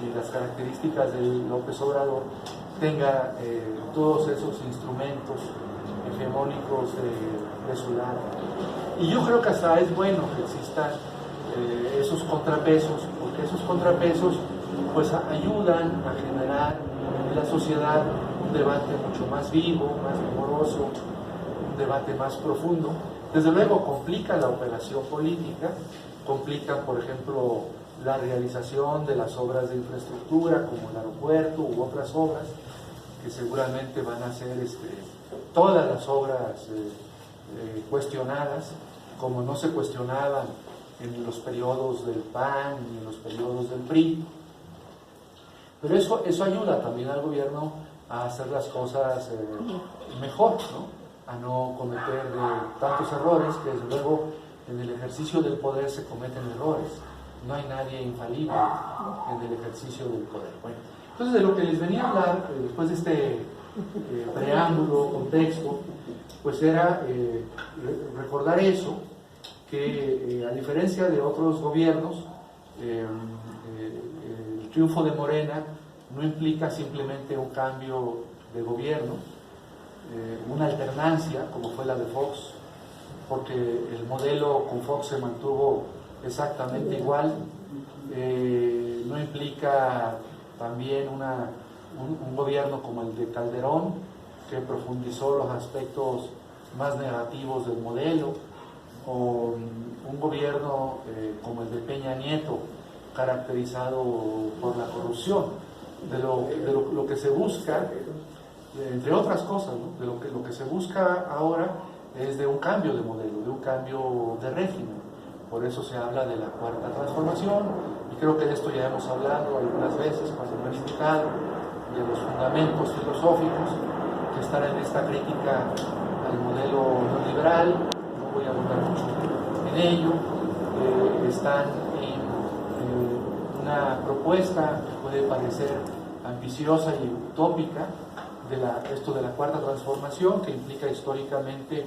y las características de López Obrador tenga todos esos instrumentos hegemónicos de su lado. Y yo creo que hasta es bueno que existan esos contrapesos, porque esos contrapesos pues ayudan a generar en la sociedad un debate mucho más vivo, más vigoroso, un debate más profundo. Desde luego complica la operación política, complica, por ejemplo, la realización de las obras de infraestructura como el aeropuerto u otras obras que seguramente van a ser todas las obras cuestionadas, como no se cuestionaban en los periodos del PAN ni en los periodos del PRI. Pero eso ayuda también al gobierno a hacer las cosas mejor, ¿no? A no cometer tantos errores, que desde luego en el ejercicio del poder se cometen errores. No hay nadie infalible en el ejercicio del poder. Bueno, entonces de lo que les venía a hablar, después de este preámbulo, contexto, pues era recordar eso, que a diferencia de otros gobiernos, el triunfo de Morena no implica simplemente un cambio de gobierno, una alternancia como fue la de Fox, porque el modelo con Fox se mantuvo exactamente igual. No implica también un gobierno como el de Calderón, que profundizó los aspectos más negativos del modelo, o un gobierno como el de Peña Nieto, caracterizado por la corrupción. De lo que se busca, entre otras cosas, ¿no? de lo que se busca ahora es de un cambio de modelo, de un cambio de régimen. Por eso se habla de la cuarta transformación, y creo que de esto ya hemos hablado algunas veces cuando lo he explicado, de los fundamentos filosóficos que están en esta crítica al modelo neoliberal, no voy a abundar mucho en ello. Están en una propuesta que puede parecer ambiciosa y utópica esto de la cuarta transformación, que implica históricamente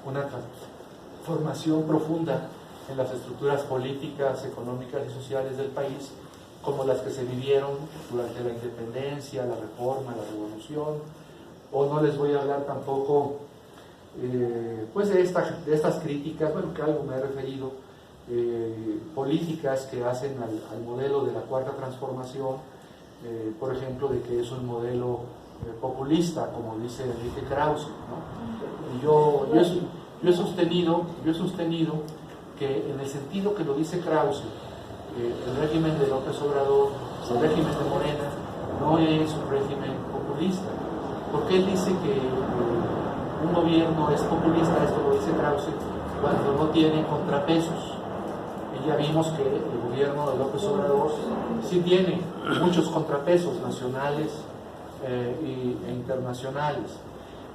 una transformación profunda en las estructuras políticas, económicas y sociales del país, como las que se vivieron durante la independencia, la reforma, la revolución. O no les voy a hablar tampoco pues de estas críticas, bueno, que algo me he referido, políticas que hacen al modelo de la cuarta transformación, por ejemplo, de que es un modelo populista, como dice Enrique Krause, ¿no? Y yo he sostenido que en el sentido que lo dice Krause, el régimen de López Obrador, el régimen de Morena, no es un régimen populista, porque él dice que un gobierno es populista, esto lo dice Krause, cuando no tiene contrapesos. Y ya vimos que el gobierno de López Obrador sí tiene muchos contrapesos nacionales e internacionales.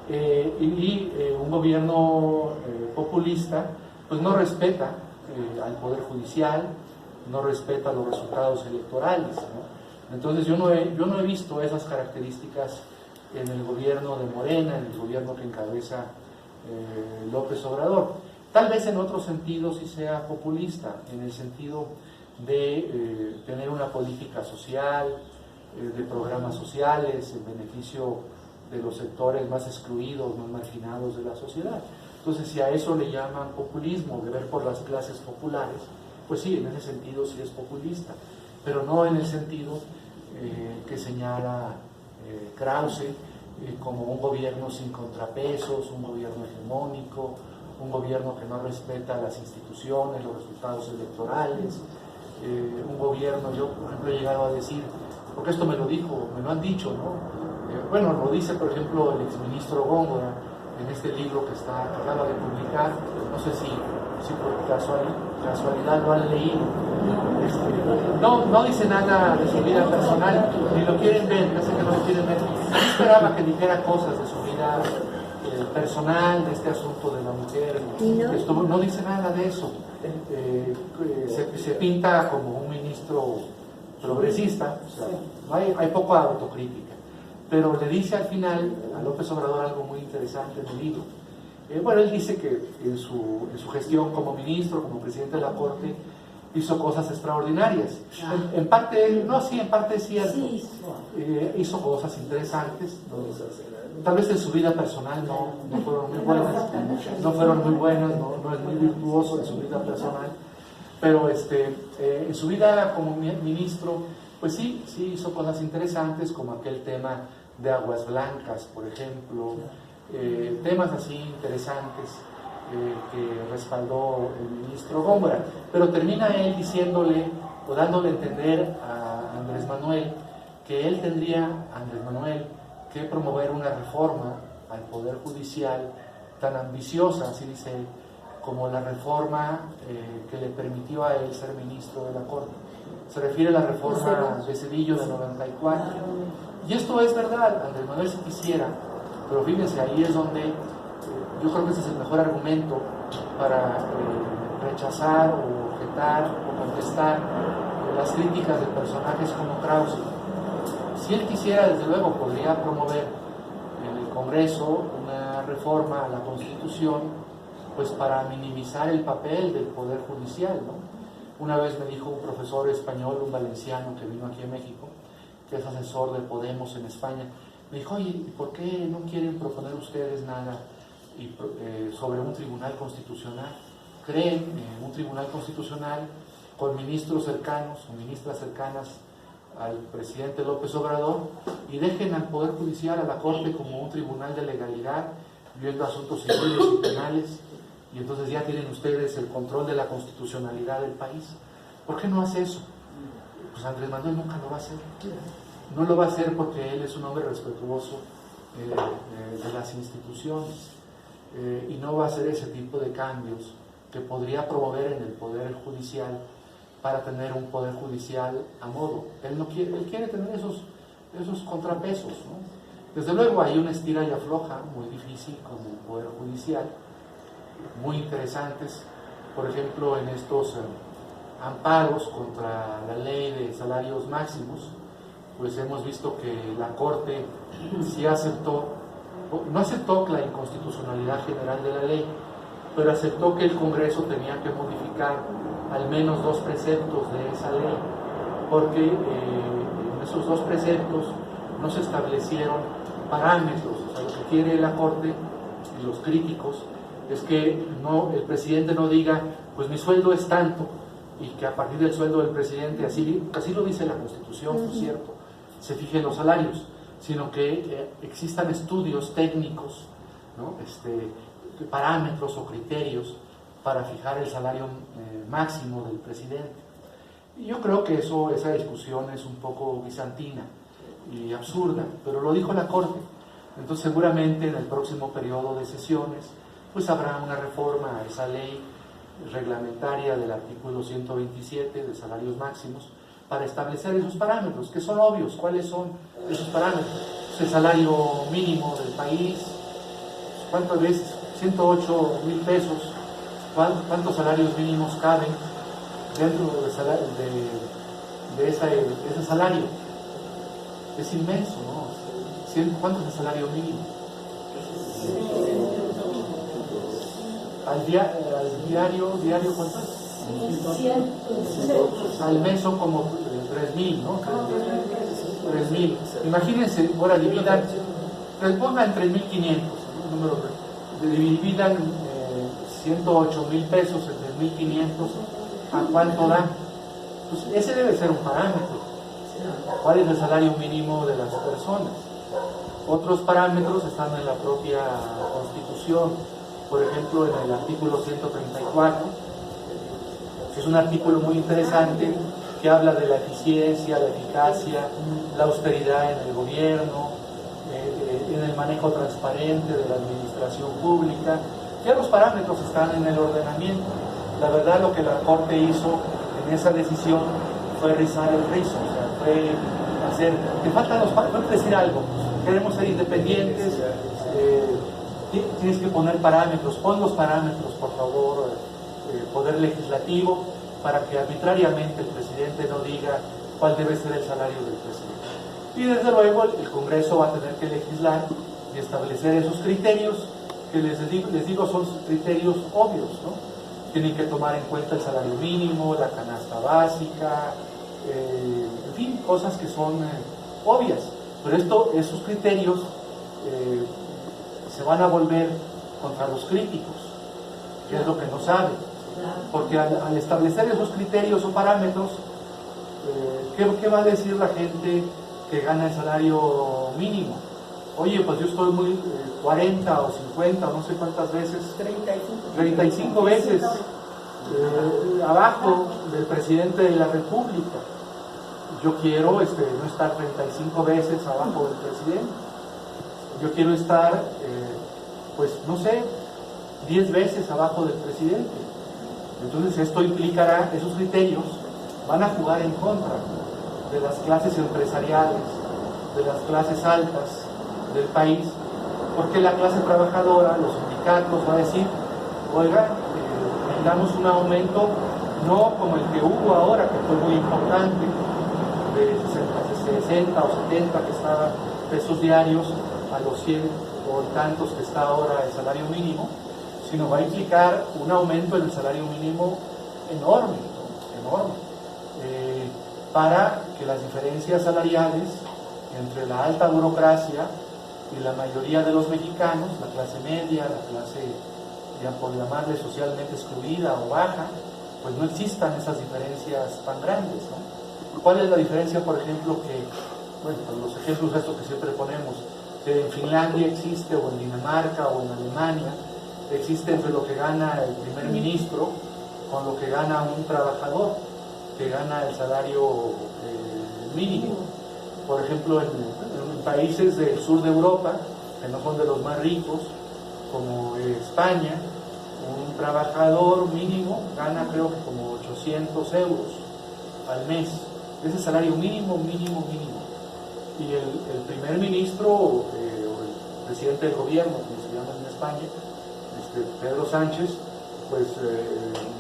Un gobierno populista pues no respeta al Poder Judicial, no respeta los resultados electorales, ¿no? Entonces yo no he visto esas características en el gobierno de Morena, en el gobierno que encabeza López Obrador. Tal vez en otro sentido sí sea populista, en el sentido de tener una política social, de programas sociales en beneficio de los sectores más excluidos, más marginados de la sociedad. Entonces, si a eso le llaman populismo, de ver por las clases populares, pues sí, en ese sentido sí es populista, pero no en el sentido que señala Krause, como un gobierno sin contrapesos, un gobierno hegemónico, un gobierno que no respeta las instituciones, los resultados electorales, un gobierno, yo por ejemplo he llegado a decir, porque esto me lo han dicho, ¿no? Bueno, lo dice por ejemplo el exministro Góngora en este libro que acaba de publicar, no sé si por casualidad lo han leído. No dice nada de su vida personal, ni lo quieren ver, parece que no lo quieren ver. Yo esperaba que dijera cosas de su vida personal, de este asunto de la mujer, no dice nada de eso. Se pinta como un ministro progresista, o sea, hay poca autocrítica, pero le dice al final a López Obrador algo muy interesante en el libro. Bueno, él dice que en su gestión como ministro, como presidente de la Corte, hizo cosas extraordinarias. En parte es cierto. Hizo cosas interesantes. Tal vez en su vida personal no fueron muy buenas, no es muy virtuoso en su vida personal, pero en su vida como ministro, pues sí hizo cosas interesantes, como aquel tema de Aguas Blancas, por ejemplo, temas así interesantes que respaldó el ministro Góngora, pero termina él diciéndole o dándole a entender a Andrés Manuel que él tendría, Andrés Manuel, que promover una reforma al Poder Judicial tan ambiciosa, así dice él, como la reforma que le permitió a él ser ministro de la Corte. Se refiere a la reforma de Zedillo de 94. Y esto es verdad, Andrés Manuel si quisiera, pero fíjense, ahí es donde yo creo que ese es el mejor argumento para rechazar o objetar o contestar las críticas de personajes como Krause. Si él quisiera, desde luego, podría promover en el Congreso una reforma a la Constitución, pues para minimizar el papel del Poder Judicial, ¿no? Una vez me dijo un profesor español, un valenciano que vino aquí a México, que es asesor de Podemos en España, me dijo, oye, ¿por qué no quieren proponer ustedes nada sobre un tribunal constitucional? Creen un tribunal constitucional con ministros cercanos o ministras cercanas al presidente López Obrador y dejen al Poder Judicial, a la Corte, como un tribunal de legalidad, viendo asuntos civiles y penales, y entonces ya tienen ustedes el control de la constitucionalidad del país. ¿Por qué no hace eso? Pues Andrés Manuel nunca lo va a hacer. No lo va a hacer porque él es un hombre respetuoso de las instituciones y no va a hacer ese tipo de cambios que podría promover en el Poder Judicial para tener un Poder Judicial a modo. Él quiere tener esos contrapesos, ¿no? Desde luego hay una estira y afloja muy difícil con el Poder Judicial, muy interesantes, por ejemplo, en estos amparos contra la ley de salarios máximos, pues hemos visto que la Corte sí aceptó, no aceptó la inconstitucionalidad general de la ley, pero aceptó que el Congreso tenía que modificar al menos 2 preceptos de esa ley, porque en esos 2 preceptos no se establecieron parámetros. O sea, lo que quiere la Corte y los críticos es que no, el presidente no diga, pues mi sueldo es tanto, y que a partir del sueldo del presidente, así lo dice la Constitución, por cierto, se fijen los salarios, sino que existan estudios técnicos, ¿no? Parámetros o criterios para fijar el salario máximo del presidente. Y yo creo que esa discusión es un poco bizantina y absurda, pero lo dijo la Corte. Entonces seguramente en el próximo periodo de sesiones pues habrá una reforma a esa ley reglamentaria del artículo 127 de salarios máximos para establecer esos parámetros, que son obvios. ¿Cuáles son esos parámetros? Pues el salario mínimo del país, ¿cuántas veces? 108,000 pesos. ¿Cuántos salarios mínimos caben dentro de ese salario? Es inmenso, ¿no? ¿Cuánto es el salario mínimo? Al diario ¿cuánto es? Al mes son como 3,000, ¿no? 3,000. Imagínense, ahora dividan, pongan 3,500, número, dividan 108,000 pesos entre 1,500, ¿a cuánto da? Pues ese debe ser un parámetro. ¿Cuál es el salario mínimo de las personas? Otros parámetros están en la propia Constitución. Por ejemplo, en el artículo 134, que es un artículo muy interesante que habla de la eficiencia, la eficacia, la austeridad en el gobierno, en el manejo transparente de la administración pública. Ya los parámetros están en el ordenamiento. La verdad, lo que la Corte hizo en esa decisión fue rizar el rizo, o sea, fue hacer, te faltan los parámetros, no decir algo, queremos ser independientes, tienes que poner parámetros, pon los parámetros, por favor, Poder Legislativo, para que arbitrariamente el presidente no diga cuál debe ser el salario del presidente. Y desde luego el Congreso va a tener que legislar y establecer esos criterios, que les digo son criterios obvios, ¿no? Tienen que tomar en cuenta el salario mínimo, la canasta básica, en fin, cosas que son obvias. Pero esos criterios se van a volver contra los críticos, que es lo que no saben. Porque al establecer esos criterios o parámetros, ¿qué va a decir la gente que gana el salario mínimo? Oye, pues yo estoy muy 40 o 50 o no sé cuántas veces, 35 veces abajo del presidente de la República. Yo quiero no estar 35 veces abajo del presidente. Yo quiero estar, pues no sé, 10 veces abajo del presidente. Entonces esto implicará, esos criterios van a jugar en contra de las clases empresariales, de las clases altas del país, porque la clase trabajadora, los sindicatos, va a decir, oiga, tengamos un aumento no como el que hubo ahora, que fue muy importante, de 60 o 70 que estaban pesos diarios a los 100 o tantos que está ahora el salario mínimo, sino va a implicar un aumento en el salario mínimo enorme, para que las diferencias salariales entre la alta burocracia y la mayoría de los mexicanos, la clase media, la clase, ya por llamarle socialmente excluida o baja, pues no existan esas diferencias tan grandes, ¿no? ¿Cuál es la diferencia, por ejemplo, pues los ejemplos estos que siempre ponemos, que en Finlandia existe, o en Dinamarca, o en Alemania, existe entre lo que gana el primer ministro con lo que gana un trabajador, que gana el salario mínimo? Por ejemplo, en países del sur de Europa, que no son de los más ricos, como España, un trabajador mínimo gana creo que como 800 euros al mes. Ese salario mínimo. y el primer ministro, o el presidente del gobierno, como se llama en España, Pedro Sánchez, pues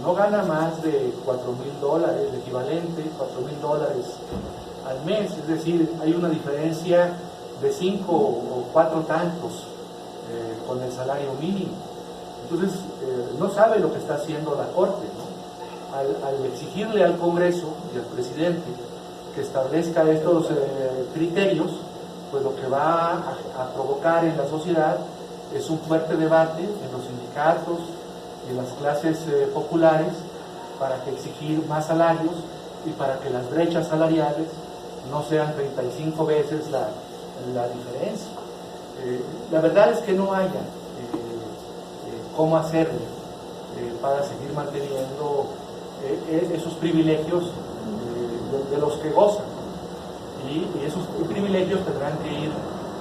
no gana más de $4,000, el equivalente, $4,000 al mes, es decir, hay una diferencia de 5 o 4 tantos con el salario mínimo. Entonces, no sabe lo que está haciendo la Corte, ¿no? Al exigirle al Congreso y al presidente que establezca estos criterios, pues lo que va a provocar en la sociedad es un fuerte debate en los sindicatos y en las clases populares para que exigir más salarios y para que las brechas salariales no sean 35 veces la diferencia. La verdad es que no haya cómo hacerlo para seguir manteniendo esos privilegios de los que gozan, y esos privilegios tendrán que ir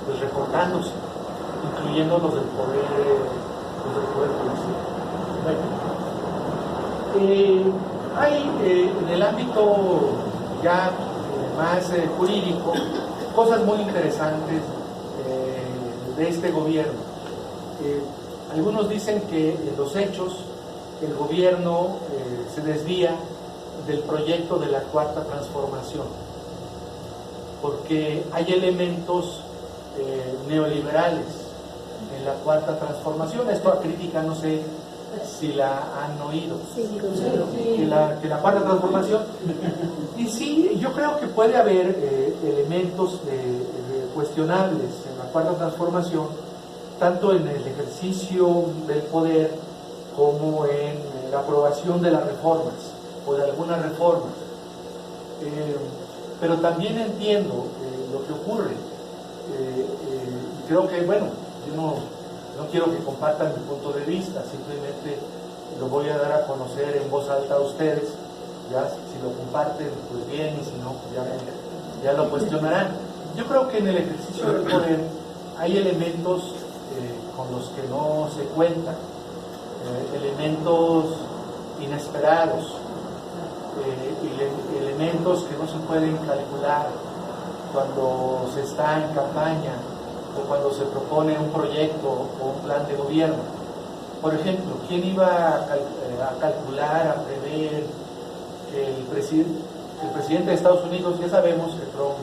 pues, recortándose, incluyendo los del poder policial. Hay en el ámbito ya más jurídico cosas muy interesantes de este gobierno. Algunos dicen que en los hechos el gobierno se desvía del proyecto de la Cuarta Transformación, porque hay elementos neoliberales en la Cuarta Transformación. Esto a crítica no sé si la han oído, que la Cuarta Transformación, y sí, yo creo que puede haber elementos cuestionables en la Cuarta Transformación, tanto en el ejercicio del poder como en la aprobación de las reformas o de algunas reformas. Pero también entiendo lo que ocurre. Creo que, bueno, yo no quiero que compartan mi punto de vista, simplemente lo voy a dar a conocer en voz alta a ustedes. Ya si lo comparten, pues bien, y si no, pues ya lo cuestionarán. Yo creo que en el ejercicio del poder hay elementos con los que no se cuenta, elementos inesperados, elementos que no se pueden calcular cuando se está en campaña o cuando se propone un proyecto o un plan de gobierno. Por ejemplo, ¿quién iba a calcular, a prever que el presidente de Estados Unidos, ya sabemos que Trump,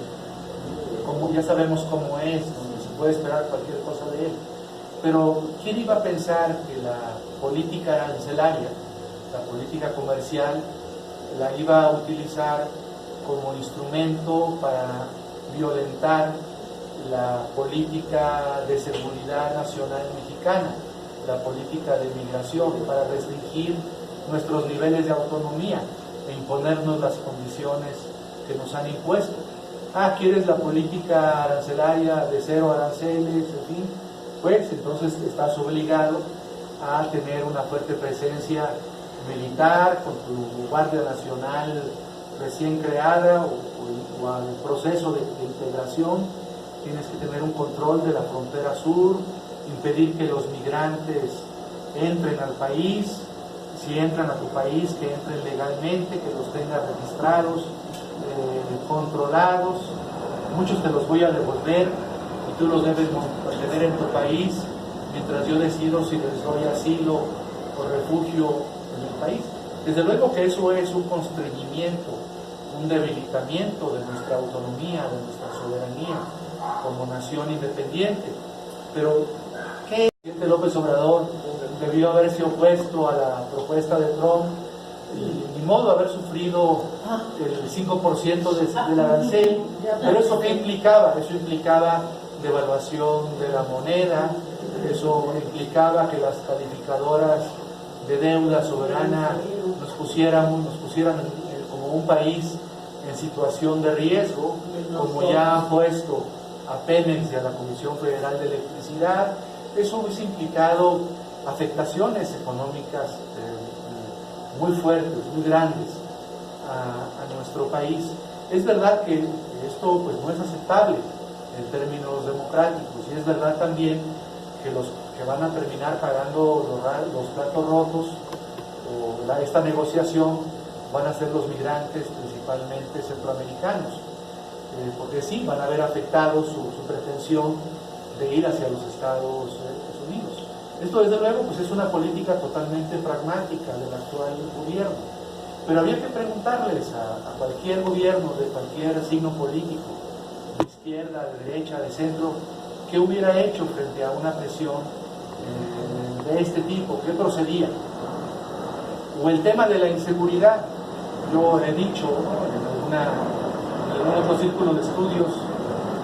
ya sabemos cómo es, se puede esperar cualquier cosa de él, pero ¿quién iba a pensar que la política arancelaria, la política comercial, la iba a utilizar como instrumento para violentar la política de seguridad nacional mexicana, la política de migración, para restringir nuestros niveles de autonomía e imponernos las condiciones que nos han impuesto? ¿Quieres la política arancelaria de cero aranceles, en fin? Pues entonces estás obligado a tener una fuerte presencia militar con tu Guardia Nacional recién creada o al proceso de integración. Tienes que tener un control de la frontera sur, impedir que los migrantes entren al país, si entran a tu país, que entren legalmente, que los tengas registrados, controlados. Muchos te los voy a devolver y tú los debes mantener en tu país mientras yo decido si les doy asilo o refugio en el país. Desde luego que eso es un constreñimiento, un debilitamiento de nuestra autonomía, de nuestra soberanía como nación independiente. Pero ¿qué? El presidente López Obrador debió haberse opuesto a la propuesta de Trump y ni modo haber sufrido el 5% del arancel. Pero ¿eso qué implicaba? Eso implicaba devaluación de la moneda, eso implicaba que las calificadoras de deuda soberana nos pusieran como un país en situación de riesgo, como ya han puesto a Pemex y a la Comisión Federal de Electricidad. Eso hubiese implicado afectaciones económicas muy fuertes, muy grandes a nuestro país. Es verdad que esto pues, no es aceptable en términos democráticos, y es verdad también que los que van a terminar pagando los platos rotos o esta negociación van a ser los migrantes, principalmente centroamericanos. porque sí, van a ver afectado su pretensión de ir hacia los Estados Unidos. Esto, desde luego, pues es una política totalmente pragmática del actual gobierno. Pero había que preguntarles a cualquier gobierno de cualquier signo político, de izquierda, de derecha, de centro, qué hubiera hecho frente a una presión de este tipo, qué procedía. O el tema de la inseguridad. Yo he dicho, ¿no?, en algún otro círculo de estudios,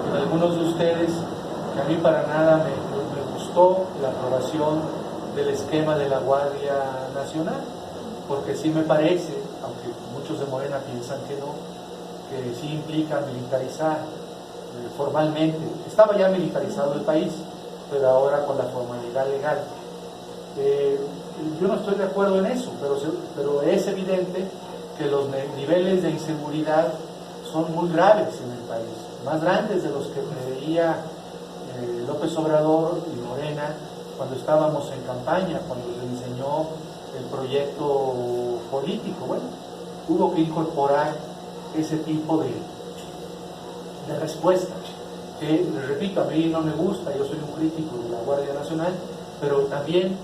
con algunos de ustedes, que a mí para nada me gustó la aprobación del esquema de la Guardia Nacional, porque sí me parece, aunque muchos de Morena piensan que no, que sí implica militarizar formalmente. Estaba ya militarizado el país, pero ahora con la formalidad legal. Yo no estoy de acuerdo en eso, pero es evidente que los niveles de inseguridad son muy graves en el país, más grandes de los que preveía López Obrador y Morena cuando estábamos en campaña, cuando se diseñó el proyecto político. Bueno, hubo que incorporar ese tipo de respuesta, que, les repito, a mí no me gusta, yo soy un crítico de la Guardia Nacional, pero también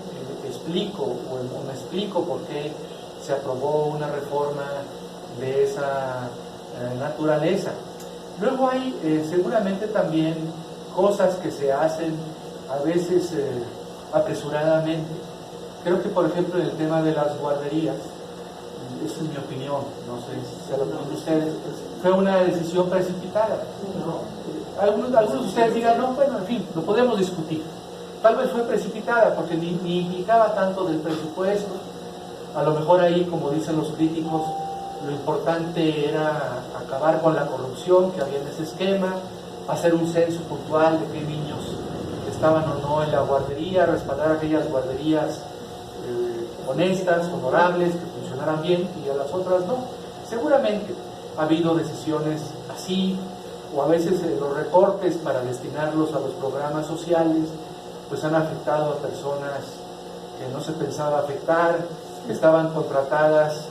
me explico por qué se aprobó una reforma de esa naturaleza. Luego hay seguramente también cosas que se hacen a veces apresuradamente. Creo que, por ejemplo, en el tema de las guarderías, esa es mi opinión, no sé si se lo opinión de ustedes, fue una decisión precipitada. Algunos de ustedes digan, no, bueno, en fin, lo podemos discutir. Tal vez fue precipitada porque ni implicaba tanto del presupuesto. A lo mejor ahí, como dicen los críticos, lo importante era acabar con la corrupción que había en ese esquema, hacer un censo puntual de qué niños estaban o no en la guardería, respaldar aquellas guarderías honestas, honorables, que funcionaran bien, y a las otras no. Seguramente ha habido decisiones así, o a veces los recortes para destinarlos a los programas sociales pues han afectado a personas que no se pensaba afectar, que estaban contratadas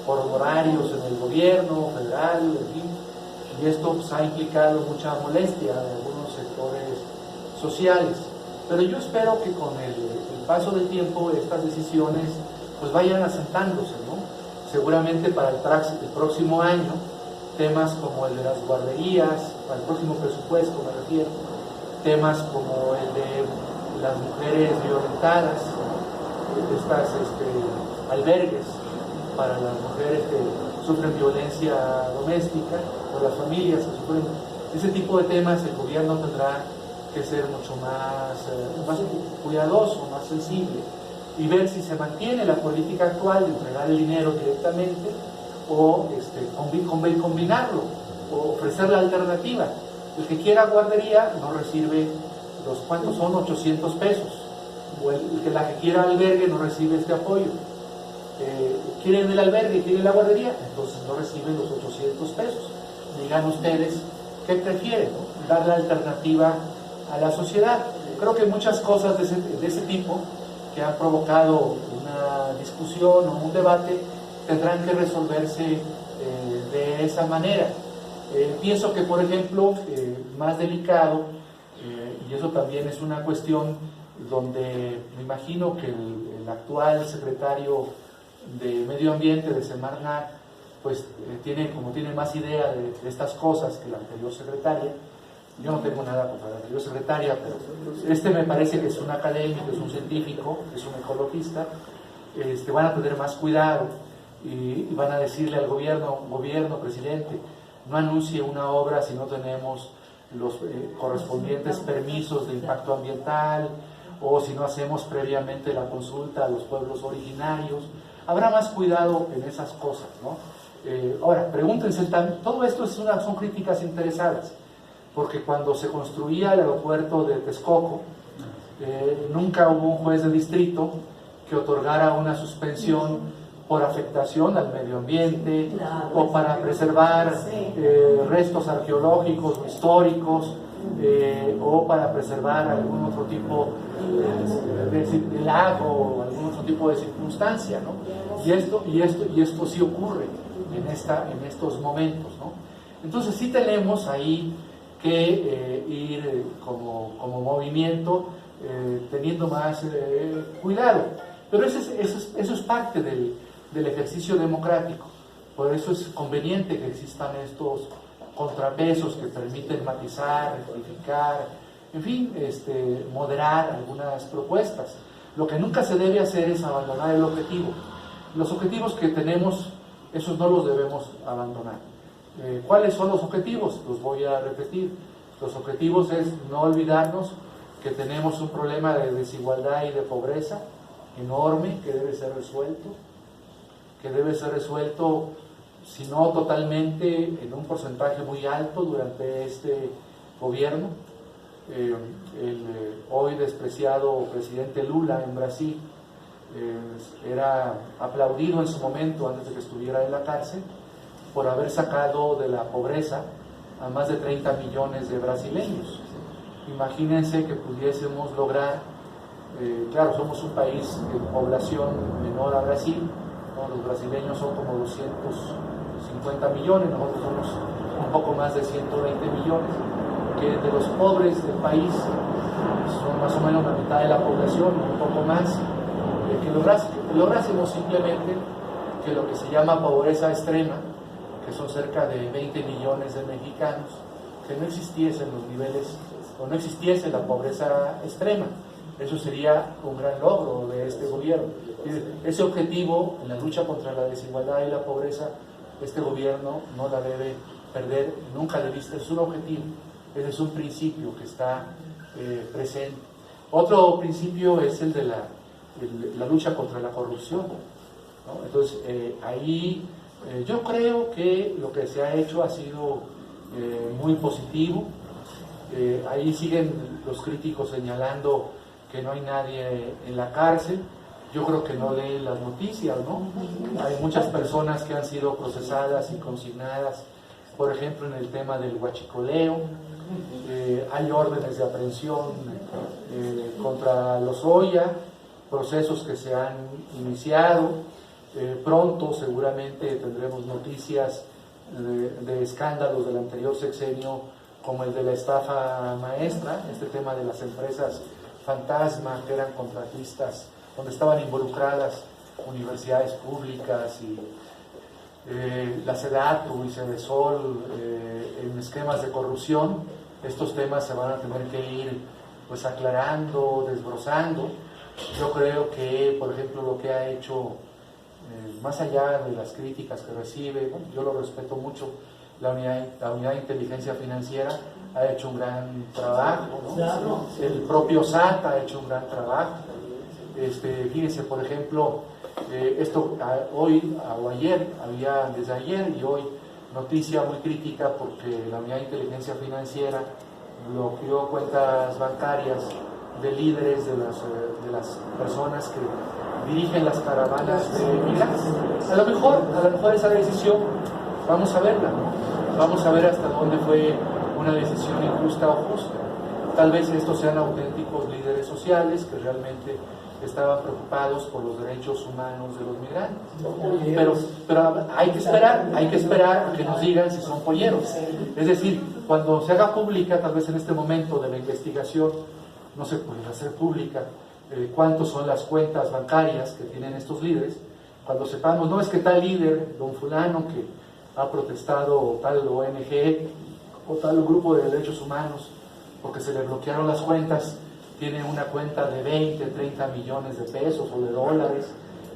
por honorarios en el gobierno federal, en fin, y esto pues, ha implicado mucha molestia en algunos sectores sociales. Pero yo espero que con el paso del tiempo estas decisiones pues vayan asentándose, ¿no? Seguramente para el próximo año, temas como el de las guarderías, para el próximo presupuesto me refiero, temas como el de las mujeres violentadas, estas albergues para las mujeres que sufren violencia doméstica, o las familias que sufren ese tipo de temas, el gobierno tendrá que ser mucho más cuidadoso, más sensible, y ver si se mantiene la política actual de entregar el dinero directamente o combinarlo, o ofrecer la alternativa. El que quiera guardería no recibe los, ¿cuántos son? 800 pesos, o la que quiera albergue no recibe este apoyo. Quieren el albergue, quieren la guardería, entonces no reciben los 800 pesos. Digan ustedes qué prefieren, ¿no? Dar la alternativa a la sociedad. Creo que muchas cosas de ese tipo que han provocado una discusión o un debate tendrán que resolverse de esa manera. Pienso que, por ejemplo, más delicado, y eso también es una cuestión donde me imagino que el actual secretario de Medio Ambiente de Semarnat pues tiene más idea de estas cosas que la anterior secretaria. Yo no tengo nada contra la anterior secretaria, pero me parece que es un académico, es un científico, es un ecologista. Van a tener más cuidado y van a decirle al gobierno, presidente, no anuncie una obra si no tenemos los correspondientes permisos de impacto ambiental, o si no hacemos previamente la consulta a los pueblos originarios. Habrá más cuidado en esas cosas, ¿no? Ahora, pregúntense también, todo esto son críticas interesadas, porque cuando se construía el aeropuerto de Texcoco, nunca hubo un juez de distrito que otorgara una suspensión por afectación al medio ambiente, o para preservar restos arqueológicos o históricos, o para preservar algún otro tipo de lago o algún otro tipo de circunstancia, ¿no? Y esto sí ocurre en estos momentos, ¿no? Entonces sí tenemos ahí que ir como movimiento teniendo más cuidado. Pero eso es parte del ejercicio democrático. Por eso es conveniente que existan estos contrapesos que permiten matizar, rectificar, en fin, moderar algunas propuestas. Lo que nunca se debe hacer es abandonar el objetivo. Los objetivos que tenemos, esos no los debemos abandonar. ¿Cuáles son los objetivos? Los voy a repetir. Los objetivos es no olvidarnos que tenemos un problema de desigualdad y de pobreza enorme que debe ser resuelto, si no totalmente, en un porcentaje muy alto durante este gobierno. El hoy despreciado presidente Lula en Brasil era aplaudido en su momento, antes de que estuviera en la cárcel, por haber sacado de la pobreza a más de 30 millones de brasileños. Imagínense que pudiésemos lograr, claro, somos un país de población menor a Brasil, ¿no? Los brasileños son como 250 millones, nosotros somos un poco más de 120 millones, que de los pobres del país son más o menos la mitad de la población, un poco más, que lográsemos simplemente que lo que se llama pobreza extrema, que son cerca de 20 millones de mexicanos, que no existiesen los niveles, o no existiese la pobreza extrema. Eso sería un gran logro de este gobierno. Ese objetivo en la lucha contra la desigualdad y la pobreza, este gobierno no la debe perder nunca de vista. Es un objetivo, ese es un principio que está presente. Otro principio es el de la lucha contra la corrupción, ¿no? Entonces, ahí yo creo que lo que se ha hecho ha sido muy positivo. Ahí siguen los críticos señalando que no hay nadie en la cárcel. Yo creo que no leen las noticias, ¿no? Hay muchas personas que han sido procesadas y consignadas, por ejemplo, en el tema del huachicoleo. Hay órdenes de aprehensión contra Lozoya, procesos que se han iniciado. Pronto seguramente tendremos noticias de escándalos del anterior sexenio, como el de la estafa maestra, este tema de las empresas fantasma que eran contratistas, donde estaban involucradas universidades públicas y la SEDATU y CEDESOL en esquemas de corrupción. Estos temas se van a tener que ir pues aclarando, desbrozando. Yo creo que, por ejemplo, lo que ha hecho, más allá de las críticas que recibe, bueno, yo lo respeto mucho, la unidad de inteligencia financiera ha hecho un gran trabajo, ¿no? El propio SAT ha hecho un gran trabajo. Fíjense, por ejemplo, hoy o ayer, desde ayer y hoy, noticia muy crítica porque la unidad de inteligencia financiera bloqueó cuentas bancarias de líderes de las personas que dirigen las caravanas de migrantes. A lo mejor esa decisión, vamos a verla, ¿no? Vamos a ver hasta dónde fue una decisión injusta o justa. Tal vez estos sean auténticos líderes sociales que realmente estaban preocupados por los derechos humanos de los migrantes. Pero hay que esperar a que nos digan si son polleros. Es decir, cuando se haga pública, tal vez en este momento de la investigación, no se puede hacer pública cuántos son las cuentas bancarias que tienen estos líderes. Cuando sepamos, no es que tal líder, don fulano, que ha protestado tal ONG o tal grupo de derechos humanos porque se le bloquearon las cuentas, tiene una cuenta de 20, 30 millones de pesos o de dólares,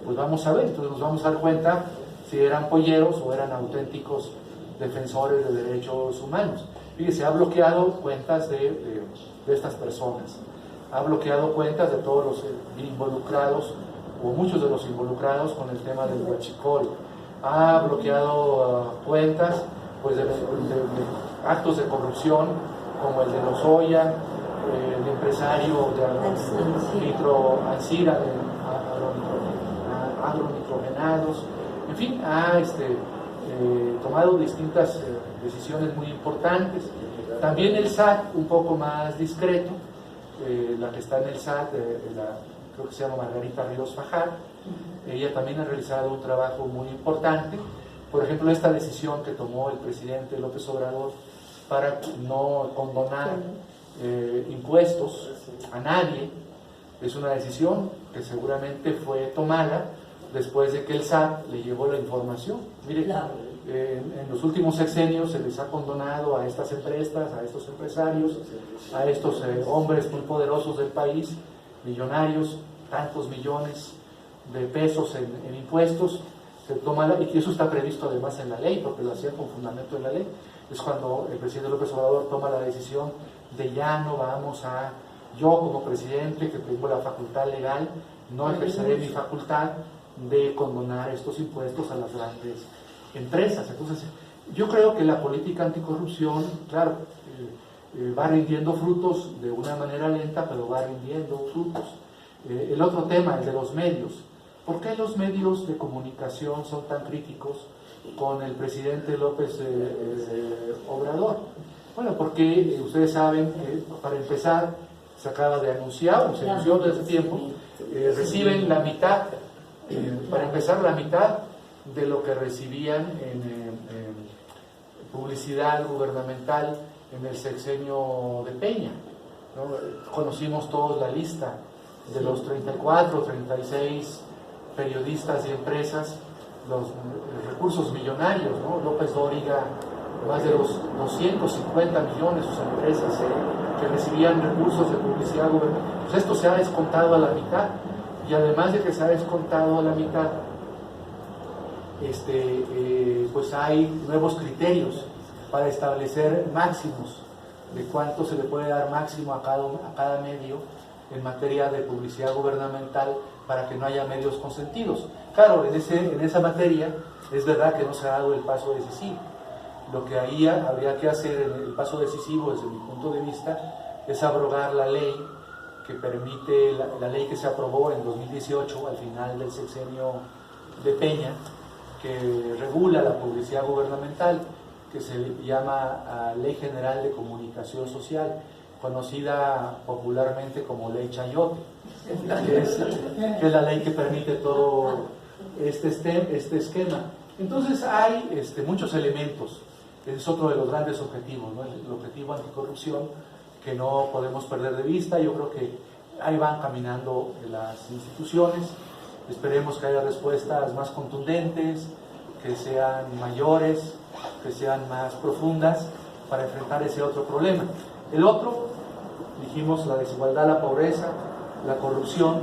pues vamos a ver, entonces nos vamos a dar cuenta si eran polleros o eran auténticos defensores de derechos humanos. Fíjese, ha bloqueado cuentas de estas personas, ha bloqueado cuentas de todos los involucrados, o muchos de los involucrados con el tema del huachicol, ha bloqueado cuentas pues, de actos de corrupción, como el de Lozoya, el empresario de nitroancira, de agronitrogenados, en fin, ha tomado distintas decisiones muy importantes. También el SAT, un poco más discreto, la que está en el SAT, creo que se llama Margarita Ríos Fajardo, ella también ha realizado un trabajo muy importante, Por ejemplo, esta decisión que tomó el presidente López Obrador para no condonar impuestos a nadie, es una decisión que seguramente fue tomada después de que el SAT le llevó la información. Mire, en los últimos sexenios se les ha condonado a estas empresas, a estos empresarios, a estos hombres muy poderosos del país, millonarios, tantos millones de pesos en impuestos. Se toma y eso está previsto además en la ley, porque lo hacían con fundamento en la ley. Es cuando el presidente López Obrador toma la decisión de ya no vamos a, yo como presidente que tengo la facultad legal, no ejerceré mi facultad de condonar estos impuestos a las grandes empresas. Entonces, yo creo que la política anticorrupción, claro, va rindiendo frutos de una manera lenta, pero va rindiendo frutos. El otro tema, el de los medios. ¿Por qué los medios de comunicación son tan críticos con el presidente López Obrador? Bueno, porque ustedes saben que, para empezar, se acaba de anunciar, o se anunció desde hace tiempo, reciben la mitad, para empezar, la mitad de lo que recibían en publicidad gubernamental en el sexenio de Peña, ¿no? Conocimos todos la lista de los 34, 36 periodistas y empresas, los recursos millonarios, ¿no? López Dóriga, más de los 250 millones sus empresas que recibían recursos de publicidad gubernamental. Pues esto se ha descontado a la mitad, y además de que se ha descontado a la mitad, pues hay nuevos criterios para establecer máximos de cuánto se le puede dar máximo a cada medio en materia de publicidad gubernamental para que no haya medios consentidos. Claro, en esa materia es verdad que no se ha dado el paso decisivo. Lo que ahí habría que hacer en el paso decisivo, desde mi punto de vista, es abrogar la ley que permite, la ley que se aprobó en 2018, al final del sexenio de Peña, que regula la publicidad gubernamental, que se llama Ley General de Comunicación Social, conocida popularmente como Ley Chayote, que es la ley que permite todo este esquema. Entonces hay muchos elementos. Es otro de los grandes objetivos, ¿no? El objetivo anticorrupción que no podemos perder de vista. Yo creo que ahí van caminando las instituciones. Esperemos que haya respuestas más contundentes, que sean mayores, que sean más profundas para enfrentar ese otro problema. El otro, dijimos, la desigualdad, la pobreza, la corrupción.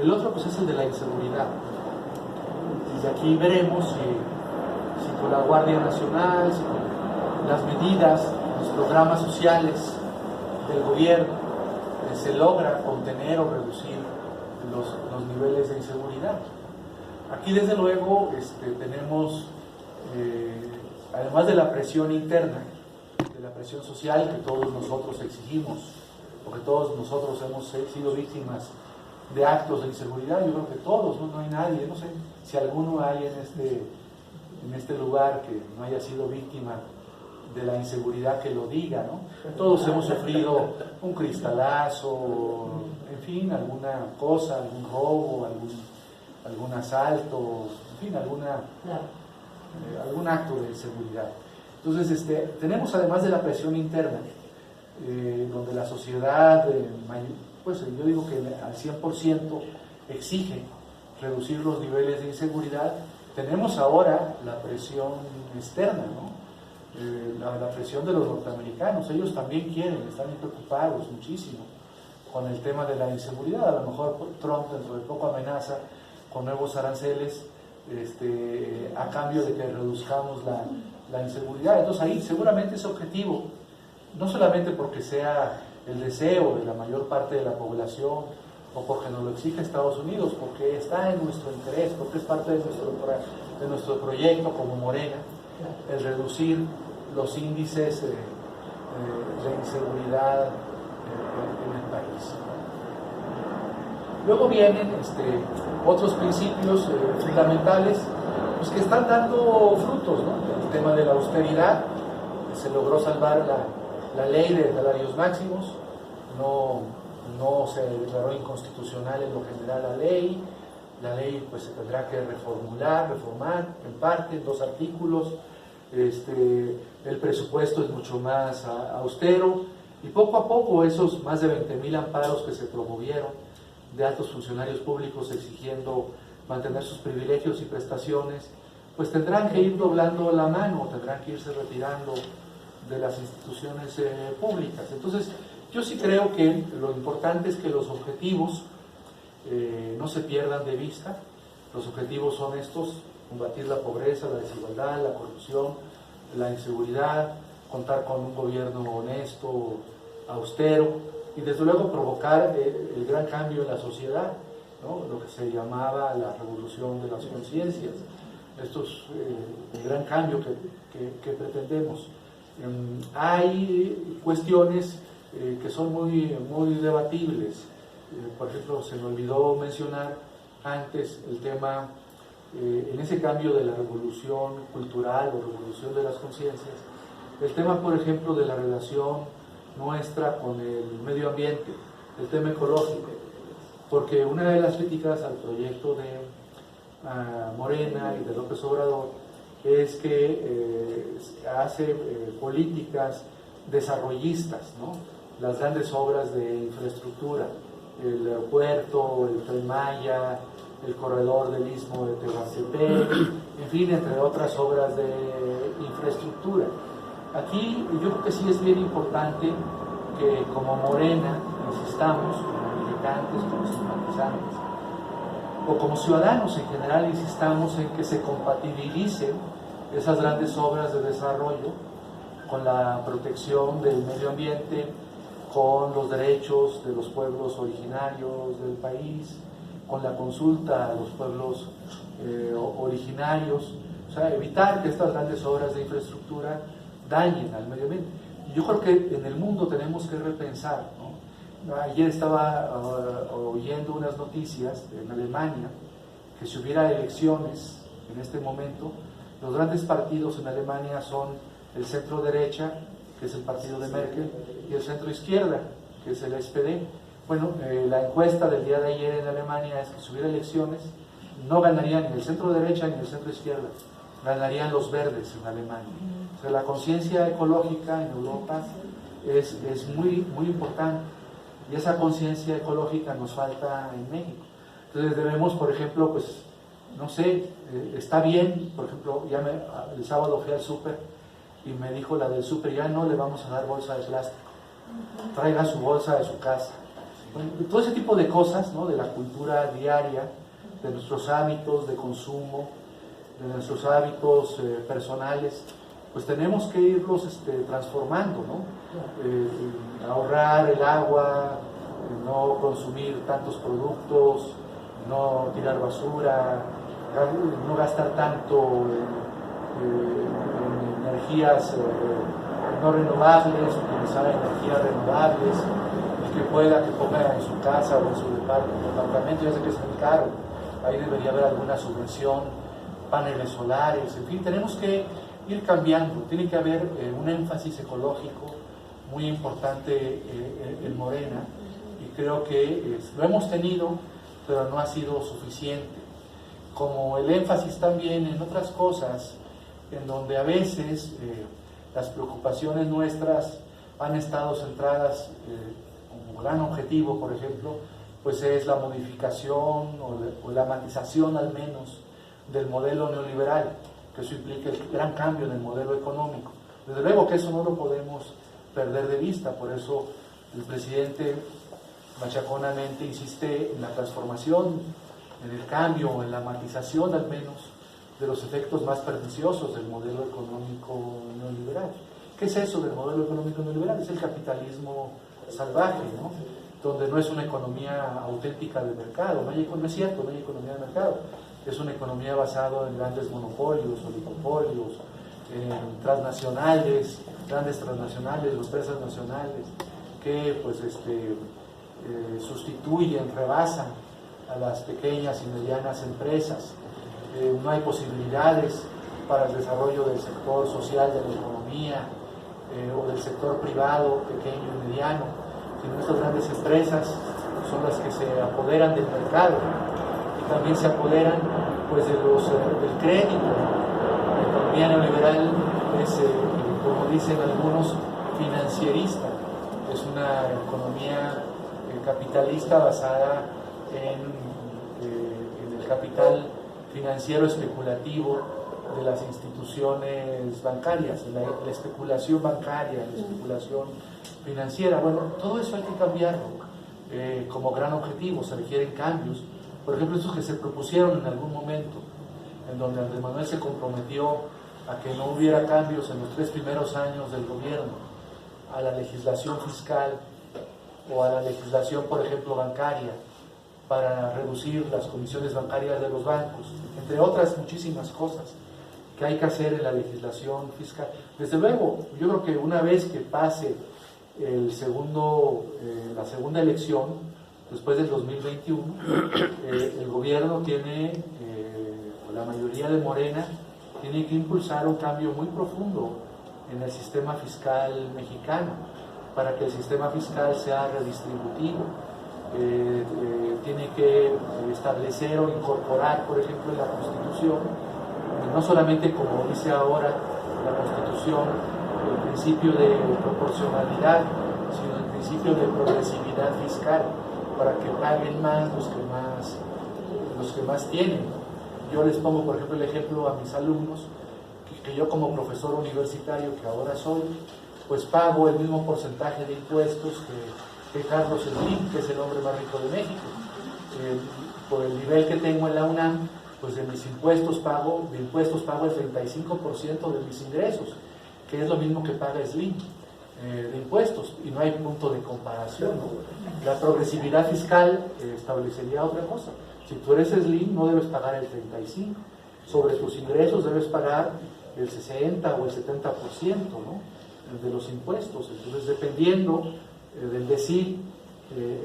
El otro, pues, es el de la inseguridad. Desde aquí veremos si con la Guardia Nacional, si con las medidas, los programas sociales del gobierno, se logra contener o reducir los niveles de inseguridad. Aquí, desde luego, tenemos, además de la presión interna, de la presión social que todos nosotros exigimos, porque todos nosotros hemos sido víctimas de actos de inseguridad. Yo creo que todos, no hay nadie, no sé si alguno hay en este lugar que no haya sido víctima de la inseguridad, que lo diga, ¿no? Todos hemos sufrido un cristalazo, en fin, alguna cosa, algún robo, algún asalto, en fin, algún acto de inseguridad. Entonces, tenemos, además de la presión interna, donde la sociedad, pues yo digo que al 100% exige reducir los niveles de inseguridad. Tenemos ahora la presión externa, ¿no? La presión de los norteamericanos. Ellos también quieren, están preocupados muchísimo con el tema de la inseguridad. A lo mejor Trump dentro de poco amenaza con nuevos aranceles a cambio de que reduzcamos la inseguridad. Entonces ahí seguramente ese objetivo, no solamente porque sea el deseo de la mayor parte de la población o porque nos lo exige Estados Unidos, porque está en nuestro interés, porque es parte de nuestro proyecto como Morena, el reducir los índices de inseguridad en el país. Luego vienen otros principios fundamentales, pues, que están dando frutos, ¿no? El tema de la austeridad, se logró salvar la ley de salarios máximos, no se declaró inconstitucional en lo general la ley, la ley pues se tendrá que reformar en parte, en 2 artículos. El presupuesto es mucho más austero, y poco a poco esos más de 20,000 amparos que se promovieron de altos funcionarios públicos exigiendo mantener sus privilegios y prestaciones, pues tendrán que ir doblando la mano, tendrán que irse retirando de las instituciones públicas. Entonces, yo sí creo que lo importante es que los objetivos no se pierdan de vista. Los objetivos son estos: combatir la pobreza, la desigualdad, la corrupción, la inseguridad, contar con un gobierno honesto, austero, y desde luego provocar el gran cambio en la sociedad, ¿no? Lo que se llamaba la revolución de las conciencias. Esto es el gran cambio que pretendemos. Hay cuestiones que son muy debatibles. Por ejemplo, se me olvidó mencionar antes el tema, en ese cambio de la revolución cultural o revolución de las conciencias, el tema, por ejemplo, de la relación nuestra con el medio ambiente, el tema ecológico, porque una de las críticas al proyecto de Morena y de López Obrador es que hace políticas desarrollistas, ¿no? Las grandes obras de infraestructura, el aeropuerto, el Tren Maya, el corredor del Istmo de Tehuantepec, en fin, entre otras obras de infraestructura. Aquí yo creo que sí es bien importante que como Morena insistamos, como militantes, como simpatizantes, o como ciudadanos en general, insistamos en que se compatibilicen esas grandes obras de desarrollo con la protección del medio ambiente, con los derechos de los pueblos originarios del país, con la consulta a los pueblos originarios, o sea, evitar que estas grandes obras de infraestructura dañen al medio ambiente. Yo creo que en el mundo tenemos que repensar, ¿no? Ayer estaba oyendo unas noticias en Alemania, que si hubiera elecciones en este momento, los grandes partidos en Alemania son el centro derecha, que es el partido de Merkel, y el centro izquierda, que es el SPD. Bueno, la encuesta del día de ayer en Alemania es que si hubiera elecciones, no ganarían ni el centro derecha ni el centro izquierda, ganarían los verdes en Alemania. O sea, la conciencia ecológica en Europa es muy importante, y esa conciencia ecológica nos falta en México. Entonces debemos, por ejemplo, pues, no sé, está bien, por ejemplo, el sábado fui al súper y me dijo la del súper, ya no le vamos a dar bolsa de plástico, traiga su bolsa de su casa. Bueno, todo ese tipo de cosas, ¿no? De la cultura diaria, de nuestros hábitos de consumo, de nuestros hábitos personales, pues tenemos que irlos transformando, ¿no? Ahorrar el agua, no consumir tantos productos, no tirar basura, no gastar tanto en energías no renovables, utilizar energías renovables. El que pueda, que ponga en su casa o en su departamento, ya sé que es muy caro, ahí debería haber alguna subvención, paneles solares, en fin, tenemos que ir cambiando, tiene que haber un énfasis ecológico muy importante en Morena, y creo que lo hemos tenido, pero no ha sido suficiente. Como el énfasis también en otras cosas, en donde a veces las preocupaciones nuestras han estado centradas como gran objetivo, por ejemplo, pues es la modificación o la matización al menos del modelo neoliberal, que eso implica el gran cambio en el modelo económico. Desde luego que eso no lo podemos perder de vista, por eso el presidente machaconamente insiste en la transformación, en el cambio, en la matización al menos de los efectos más perniciosos del modelo económico neoliberal. ¿Qué es eso del modelo económico neoliberal? Es el capitalismo salvaje, ¿no? Donde no es una economía auténtica de mercado, no es cierto, no hay economía de mercado, es una economía basada en grandes monopolios, oligopolios, en transnacionales, grandes transnacionales o empresas nacionales que pues sustituyen, rebasan a las pequeñas y medianas empresas. No hay posibilidades para el desarrollo del sector social de la economía o del sector privado pequeño y mediano, sino estas grandes empresas son las que se apoderan del mercado también se apoderan pues del crédito. La economía neoliberal es, como dicen algunos, financierista. Es una economía capitalista basada en el capital financiero especulativo de las instituciones bancarias, la especulación bancaria, la especulación financiera. Bueno, todo eso hay que cambiarlo como gran objetivo. Se requieren cambios, por ejemplo, estos que se propusieron en algún momento, en donde Andrés Manuel se comprometió a que no hubiera cambios en los 3 primeros años del gobierno a la legislación fiscal o a la legislación, por ejemplo, bancaria, para reducir las comisiones bancarias de los bancos, entre otras muchísimas cosas que hay que hacer en la legislación fiscal. Desde luego, yo creo que una vez que pase la segunda elección, después del 2021, el gobierno tiene, o la mayoría de Morena, tiene que impulsar un cambio muy profundo en el sistema fiscal mexicano, para que el sistema fiscal sea redistributivo. Tiene que establecer o incorporar, por ejemplo, en la Constitución, no solamente como dice ahora la Constitución, el principio de proporcionalidad, sino el principio de progresividad fiscal, para que paguen más los que más tienen. Yo les pongo, por ejemplo, el ejemplo a mis alumnos, que yo como profesor universitario, que ahora soy, pues pago el mismo porcentaje de impuestos que Carlos Slim, que es el hombre más rico de México. Por el nivel que tengo en la UNAM, pues de mis impuestos pago el 35% de mis ingresos, que es lo mismo que paga Slim de impuestos, y no hay punto de comparación, ¿no? La progresividad fiscal establecería otra cosa. Si tú eres Slim, no debes pagar el 35%, sobre tus ingresos debes pagar el 60 o el 70%, ¿no?, de los impuestos. Entonces, dependiendo del decil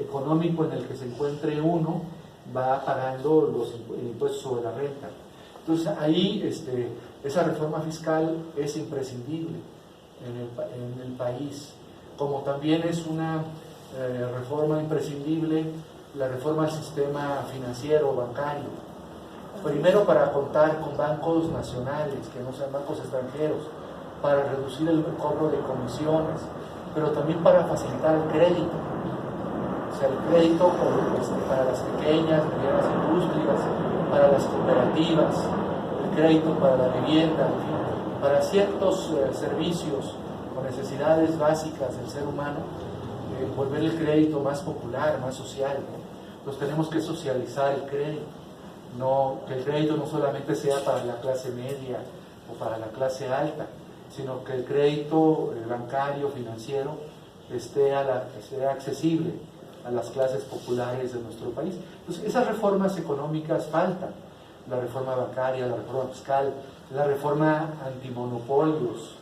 económico en el que se encuentre uno, va pagando el impuesto sobre la renta. Entonces, ahí esa reforma fiscal es imprescindible en el país, como también es una reforma imprescindible la reforma del sistema financiero bancario. Primero, para contar con bancos nacionales, que no sean bancos extranjeros, para reducir el cobro de comisiones, pero también para facilitar el crédito. O sea, el crédito para las pequeñas, medianas industrias, para las cooperativas, el crédito para la vivienda, en fin, para ciertos servicios o necesidades básicas del ser humano, volver el crédito más popular, más social, ¿no? Entonces tenemos que socializar el crédito. Que el crédito no solamente sea para la clase media o para la clase alta, sino que el crédito bancario, financiero, sea accesible a las clases populares de nuestro país. Entonces, esas reformas económicas faltan: la reforma bancaria, la reforma fiscal, la reforma antimonopolios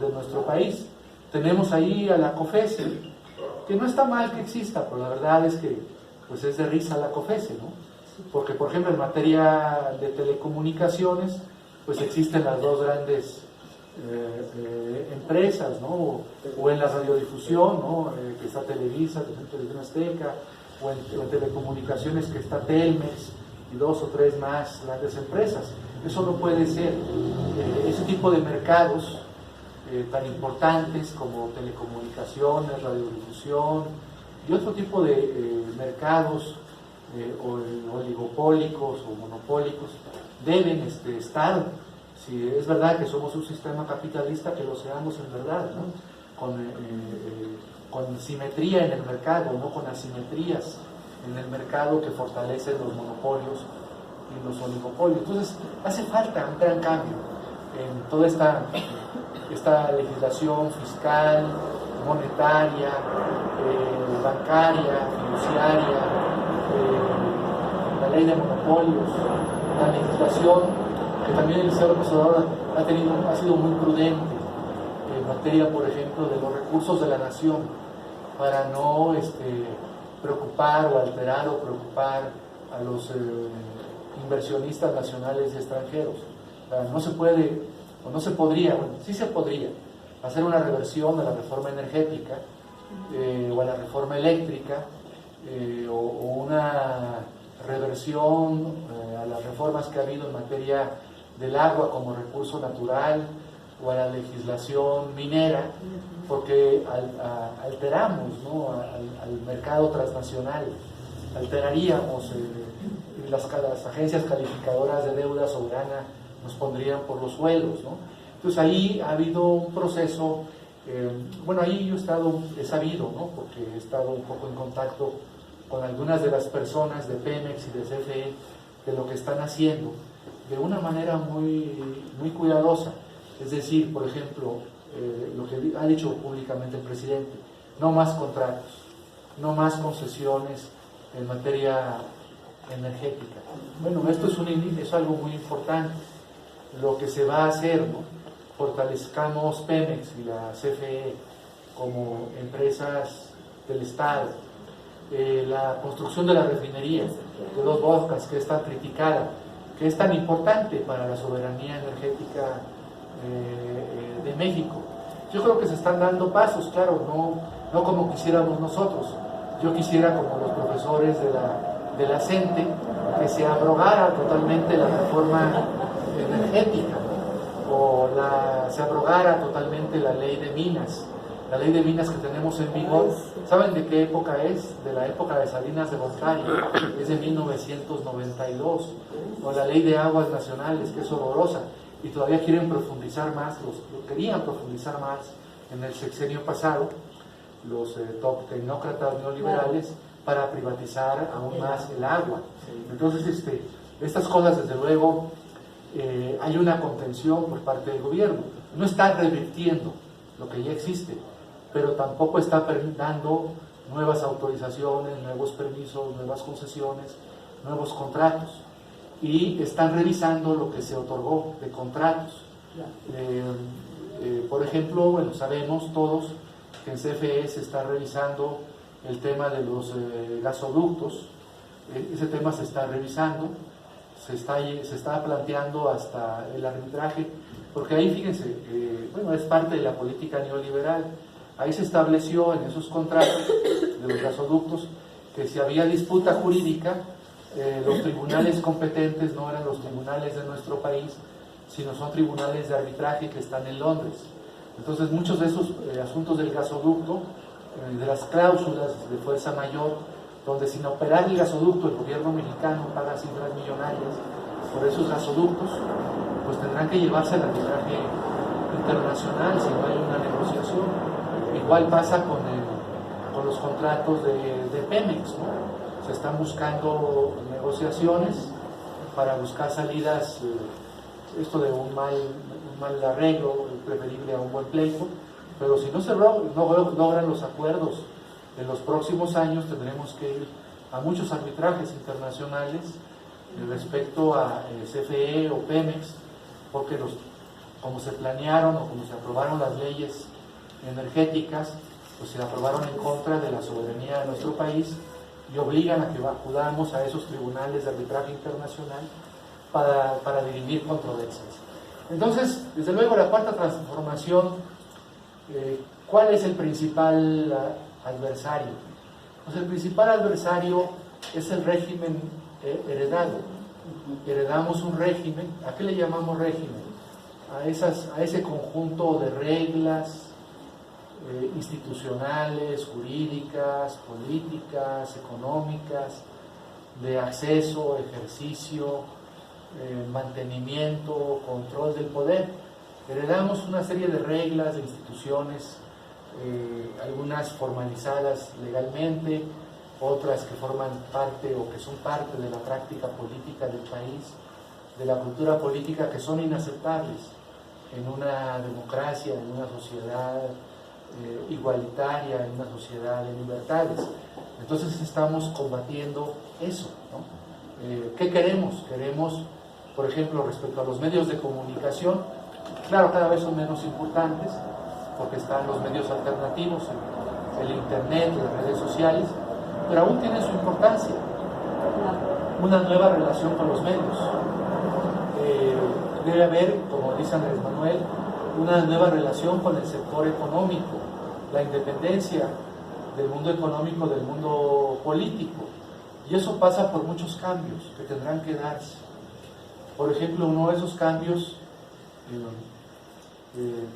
de nuestro país. Tenemos ahí a la COFESE, que no está mal que exista, pero la verdad es que pues es de risa la COFESE, ¿no? Porque, por ejemplo, en materia de telecomunicaciones, pues existen las dos grandes empresas, ¿no? O en la radiodifusión, ¿no? Que está Televisa, que está Televisión Azteca, o en telecomunicaciones que está Telmex y 2 o 3 más grandes empresas. Eso no puede ser. Ese tipo de mercados tan importantes como telecomunicaciones, radiodifusión y otro tipo de mercados oligopólicos o monopólicos deben estar, si es verdad que somos un sistema capitalista, que lo seamos en verdad, ¿no? Con simetría en el mercado, no con asimetrías en el mercado que fortalecen los monopolios y los oligopolios. Entonces hace falta un gran cambio en toda esta legislación fiscal, monetaria, bancaria, fiduciaria, la ley de monopolios, la legislación que también el señor López ha sido muy prudente en materia, por ejemplo, de los recursos de la nación, para no preocupar o alterar o preocupar a los inversionistas nacionales y extranjeros. No se puede, o no se podría, bueno, sí se podría hacer una reversión a la reforma energética o a la reforma eléctrica, o una reversión a las reformas que ha habido en materia del agua como recurso natural o a la legislación minera, porque alteramos, ¿no?, al mercado transnacional, alteraríamos, las agencias calificadoras de deuda soberana nos pondrían por los suelos, ¿no? Entonces ahí ha habido un proceso, bueno, ahí yo he sabido, ¿no?, porque he estado un poco en contacto con algunas de las personas de Pemex y de CFE, de lo que están haciendo, de una manera muy cuidadosa. Es decir, por ejemplo, lo que ha dicho públicamente el presidente: no más contratos, no más concesiones en materia energética. Bueno, esto es algo muy importante. Lo que se va a hacer, ¿no?, fortalezcamos Pemex y la CFE como empresas del Estado. La construcción de la refinería de Dos Bocas, que es tan criticada, que es tan importante para la soberanía energética de México. Yo creo que se están dando pasos, claro, no como quisiéramos nosotros. Yo quisiera, como los profesores de la CENTE, que se abrogara totalmente la reforma energética, o se abrogara totalmente la ley de minas. La ley de minas que tenemos en vigor, ¿saben de qué época es? De la época de Salinas de Gortari, es de 1992. O la ley de aguas nacionales, que es horrorosa, y todavía quieren profundizar más, querían profundizar más en el sexenio pasado, los top tecnócratas neoliberales, para privatizar aún más el agua. Entonces, estas cosas, desde luego, hay una contención por parte del gobierno. No está revirtiendo lo que ya existe, pero tampoco está dando nuevas autorizaciones, nuevos permisos, nuevas concesiones, nuevos contratos. Y están revisando lo que se otorgó de contratos. Por ejemplo, bueno, sabemos todos que en CFE se está revisando el tema de los gasoductos. Ese tema se está revisando, se está planteando hasta el arbitraje, porque ahí, fíjense, bueno, es parte de la política neoliberal. Ahí se estableció en esos contratos de los gasoductos que si había disputa jurídica, los tribunales competentes no eran los tribunales de nuestro país, sino son tribunales de arbitraje que están en Londres. Entonces, muchos de esos asuntos del gasoducto, de las cláusulas de fuerza mayor, donde sin operar el gasoducto el gobierno mexicano paga cifras millonarias por esos gasoductos, pues tendrán que llevarse al arbitraje internacional si no hay una negociación. Igual pasa con los contratos de Pemex, ¿no? Se están buscando negociaciones para buscar salidas, esto de un mal arreglo, preferible a un buen pleito, pero si no se logran los acuerdos en los próximos años, tendremos que ir a muchos arbitrajes internacionales respecto a CFE o Pemex, porque como se planearon o como se aprobaron las leyes energéticas, pues se aprobaron en contra de la soberanía de nuestro país y obligan a que acudamos a esos tribunales de arbitraje internacional para dirimir controversias. Entonces, desde luego, la cuarta transformación, ¿cuál es el principal adversario? Pues el principal adversario es el régimen heredado. Heredamos un régimen. ¿A qué le llamamos régimen? A ese conjunto de reglas institucionales, jurídicas, políticas, económicas, de acceso, ejercicio, mantenimiento, control del poder. Heredamos una serie de reglas, de instituciones, algunas formalizadas legalmente, otras que forman parte o que son parte de la práctica política del país, de la cultura política, que son inaceptables en una democracia, en una sociedad igualitaria, en una sociedad de libertades. Entonces estamos combatiendo eso, ¿no? ¿Qué queremos? Queremos, por ejemplo, respecto a los medios de comunicación, claro, cada vez son menos importantes, porque están los medios alternativos, el internet, las redes sociales, pero aún tienen su importancia. Una nueva relación con los medios. Debe haber, como dice Andrés Manuel, una nueva relación con el sector económico, la independencia del mundo económico del mundo político. Y eso pasa por muchos cambios que tendrán que darse. Por ejemplo, uno de esos cambios,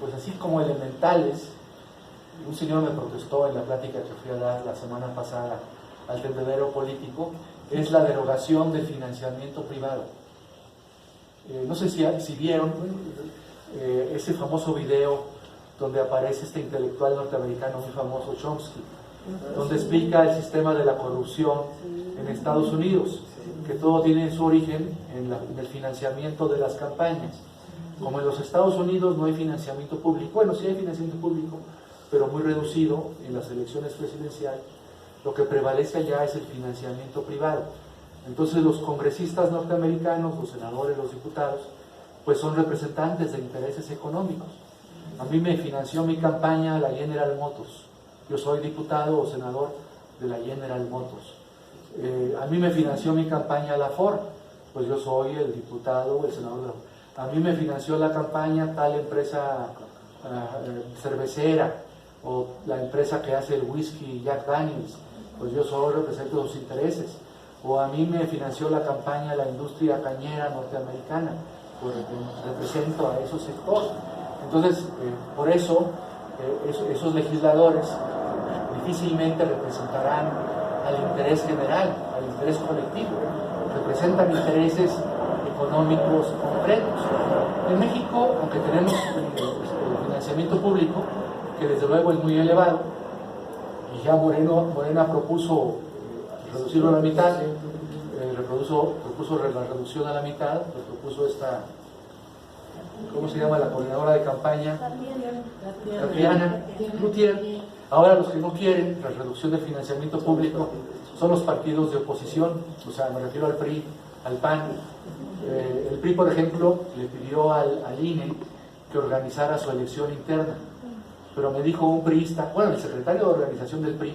pues así como elementales, un señor me protestó en la plática que fui a dar la semana pasada al tendedero político, es la derogación del financiamiento privado. No sé si vieron ese famoso video donde aparece este intelectual norteamericano muy famoso, Chomsky, donde explica el sistema de la corrupción en Estados Unidos, que todo tiene su origen en el financiamiento de las campañas. Como en los Estados Unidos no hay financiamiento público, bueno, sí hay financiamiento público, pero muy reducido en las elecciones presidenciales, lo que prevalece allá es el financiamiento privado. Entonces los congresistas norteamericanos, los senadores, los diputados, pues son representantes de intereses económicos. A mí me financió mi campaña la General Motors. Yo soy diputado o senador de la General Motors. A mí me financió mi campaña la Ford, pues yo soy el diputado o el senador de la Ford. A mí me financió la campaña tal empresa cervecera o la empresa que hace el whisky Jack Daniels, pues yo solo represento sus intereses. O a mí me financió la campaña la industria cañera norteamericana, pues represento a esos sectores. Entonces, por eso, esos legisladores difícilmente representarán al interés general, al interés colectivo, representan intereses económicos concretos. En México, aunque tenemos el financiamiento público, que desde luego es muy elevado, y ya Morena propuso reducirlo a la mitad, propuso la reducción a la mitad, propuso esta, ¿cómo se llama? La coordinadora de campaña, Tatiana Cloutier. Ahora los que no quieren la reducción del financiamiento público son los partidos de oposición, o sea, me refiero al PRI, al PAN. El PRI, por ejemplo, le pidió al INE que organizara su elección interna, pero me dijo un priista, bueno, el secretario de organización del PRI,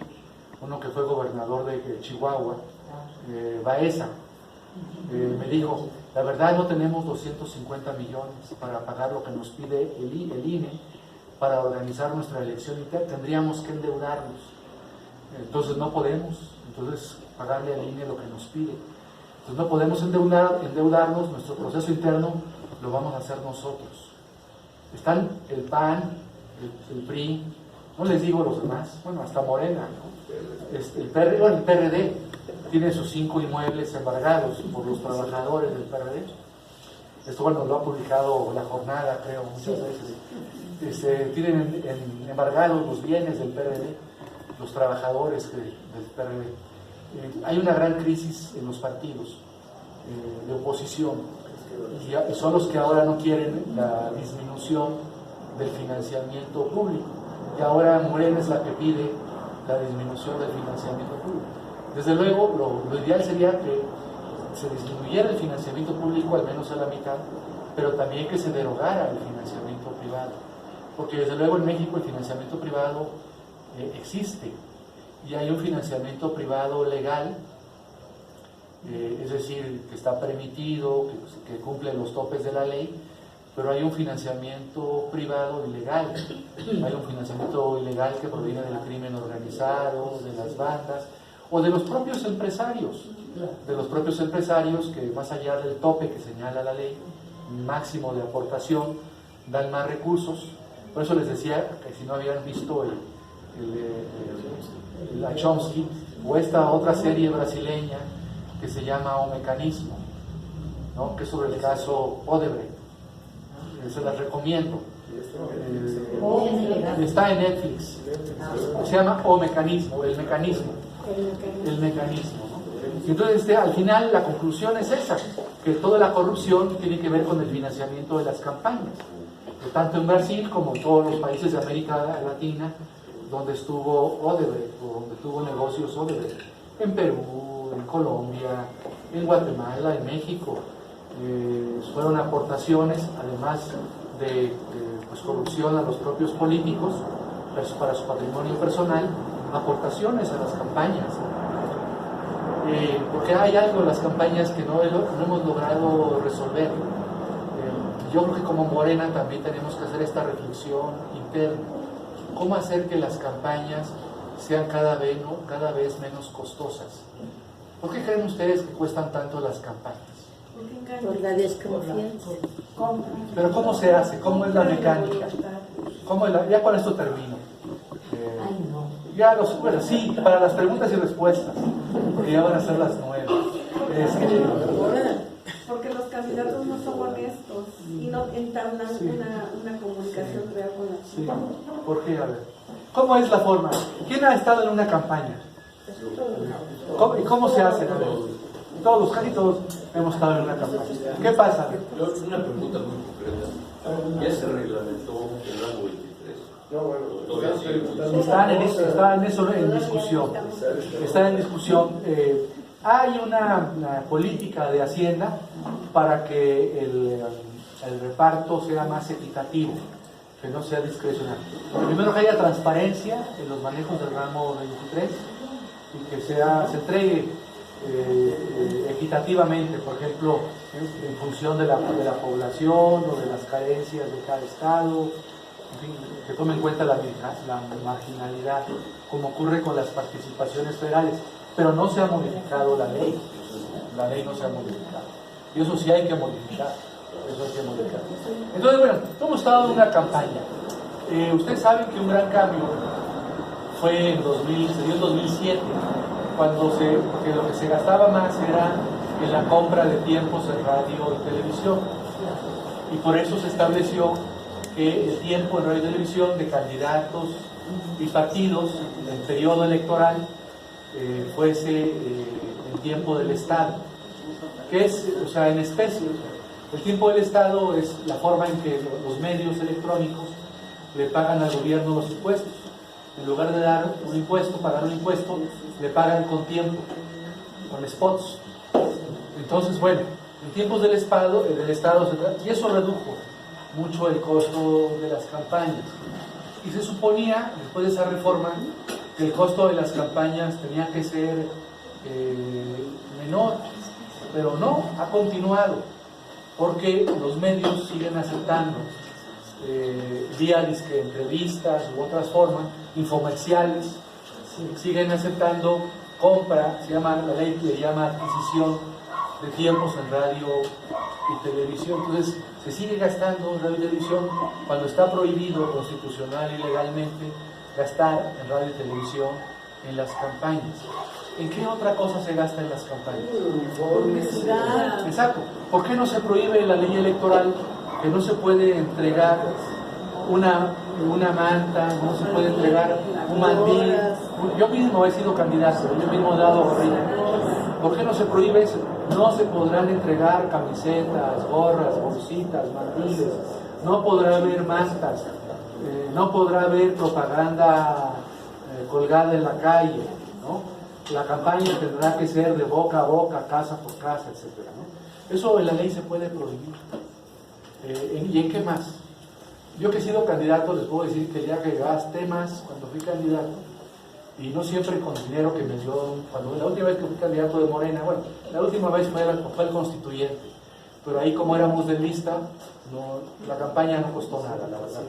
uno que fue gobernador de Chihuahua, Baeza, me dijo, la verdad no tenemos 250 millones para pagar lo que nos pide el INE para organizar nuestra elección interna, tendríamos que endeudarnos, entonces no podemos, entonces pagarle al INE lo que nos pide, entonces no podemos endeudarnos, nuestro proceso interno lo vamos a hacer nosotros. Están el PAN, el PRI, no les digo los demás, bueno, hasta Morena, ¿no? El PRD tiene sus 5 inmuebles embargados por los trabajadores del PRD. Esto, bueno, lo ha publicado La Jornada, creo, muchas veces. Tienen embargados los bienes del PRD, los trabajadores del PRD. Hay una gran crisis en los partidos de oposición y son los que ahora no quieren la disminución del financiamiento público. Y ahora Morena es la que pide la disminución del financiamiento público. Desde luego, lo ideal sería que se disminuyera el financiamiento público al menos a la mitad, pero también que se derogara el financiamiento privado. Porque desde luego en México el financiamiento privado existe y hay un financiamiento privado legal, es decir, que está permitido, que cumple los topes de la ley, pero hay un financiamiento privado ilegal, hay un financiamiento ilegal que proviene del crimen organizado, de las bandas, o de los propios empresarios, que más allá del tope que señala la ley, máximo de aportación, dan más recursos. Por eso les decía que si no habían visto la Chomsky, o esta otra serie brasileña que se llama O Mecanismo, ¿no? Que es sobre el caso Odebrecht. Se las recomiendo. Está en Netflix. Se llama O Mecanismo, el mecanismo. ¿No? Y entonces, al final, la conclusión es esa: que toda la corrupción tiene que ver con el financiamiento de las campañas. Tanto en Brasil como en todos los países de América Latina, donde estuvo Odebrecht, o donde tuvo negocios Odebrecht. En Perú, en Colombia, en Guatemala, en México. Fueron aportaciones, además de pues, corrupción a los propios políticos, para su patrimonio personal, aportaciones a las campañas. Porque hay algo en las campañas que no hemos logrado resolver. Yo creo que como Morena también tenemos que hacer esta reflexión interna. ¿Cómo hacer que las campañas sean cada vez menos costosas? ¿Por qué creen ustedes que cuestan tanto las campañas? Por la desconfianza. Pero ¿cómo se hace? ¿Cómo es la mecánica? Ya con esto termino. Ay, no. Bueno, sí, para las preguntas y respuestas, porque ya van a ser las 9. Porque los candidatos no son honestos y no entablan una comunicación real con la Sí. ciudad. ¿Por qué? A ver. ¿Cómo es la forma? ¿Quién ha estado en una campaña? ¿Cómo se hace? A ver. Todos, casi todos hemos estado en una campaña. ¿Qué pasa? Yo, una pregunta muy concreta. ¿Ya se reglamentó el rango 23? No, bueno, Todavía sigue. Está en discusión. Hay una política de Hacienda para que el reparto sea más equitativo, que no sea discrecional. Primero, que haya transparencia en los manejos del ramo 23 y que se entregue equitativamente, por ejemplo, en función de la población o de las carencias de cada estado, en fin, que tome en cuenta la marginalidad, como ocurre con las participaciones federales. Pero no se ha modificado la ley no se ha modificado, y eso sí hay que modificar, Entonces, bueno, hemos estado en una campaña. Ustedes saben que un gran cambio fue se dio en 2007, cuando que lo que se gastaba más era en la compra de tiempos en radio y televisión, y por eso se estableció que el tiempo en radio y televisión de candidatos y partidos en periodo electoral fuese el tiempo del Estado, que es, o sea, en especie. El tiempo del Estado es la forma en que los medios electrónicos le pagan al gobierno los impuestos. En lugar de pagar un impuesto, le pagan con tiempo, con spots. Entonces, bueno, en tiempos del Estado y eso redujo mucho el costo de las campañas. Y se suponía, después de esa reforma, que el costo de las campañas tenía que ser menor, pero no, ha continuado, porque los medios siguen aceptando vía disque entrevistas u otras formas, infomerciales, siguen aceptando compra, la ley le llama adquisición de tiempos en radio y televisión. Entonces se sigue gastando en radio y televisión cuando está prohibido constitucional y legalmente gastar en radio y televisión en las campañas. ¿En qué otra cosa se gasta en las campañas? Publicidad. Exacto. ¿Por qué no se prohíbe en la ley electoral que no se puede entregar una manta, no se puede entregar un mandil? Yo mismo he sido candidato, yo mismo he dado gorrilla. ¿Por qué no se prohíbe eso? No se podrán entregar camisetas, gorras, bolsitas, mandiles, no podrá haber mantas, no podrá haber propaganda colgada en la calle, ¿no? La campaña tendrá que ser de boca a boca, casa por casa, etc., ¿no? Eso en la ley se puede prohibir. ¿Y en qué más? Yo que he sido candidato les puedo decir que el día que gasté más cuando fui candidato, y no siempre con dinero que me dio, cuando la última vez que fui candidato de Morena, bueno, la última vez fue el constituyente, pero ahí como éramos de lista, la campaña no costó nada, la verdad.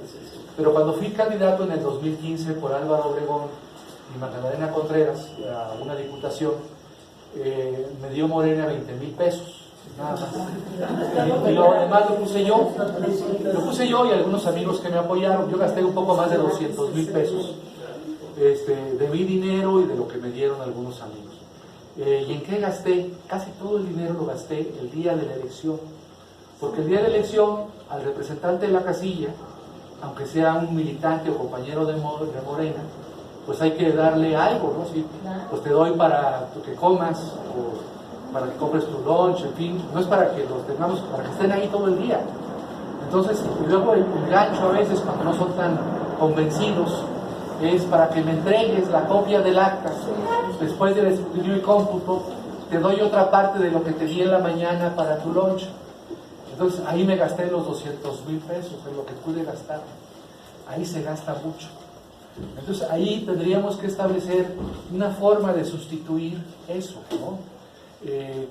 Pero cuando fui candidato en el 2015 por Álvaro Obregón y Magdalena Contreras a una diputación, me dio Morena 20,000 pesos. Nada más. Y lo demás lo puse yo y algunos amigos que me apoyaron. Yo gasté un poco más de 200,000 pesos de mi dinero y de lo que me dieron algunos amigos. ¿Y en qué gasté? Casi todo el dinero lo gasté el día de la elección, porque el día de la elección al representante de la casilla, aunque sea un militante o compañero de Morena, pues hay que darle algo, ¿no? Sí, pues te doy para que comas o para que compres tu lunch, en fin, no es para que los tengamos, para que estén ahí todo el día. Entonces, y luego el gancho a veces, cuando no son tan convencidos, es para que me entregues la copia del acta, después del escrutinio y cómputo, te doy otra parte de lo que te di en la mañana para tu lunch. Entonces, ahí me gasté los 200,000 pesos, en lo que pude gastar. Ahí se gasta mucho. Entonces, ahí tendríamos que establecer una forma de sustituir eso, ¿no?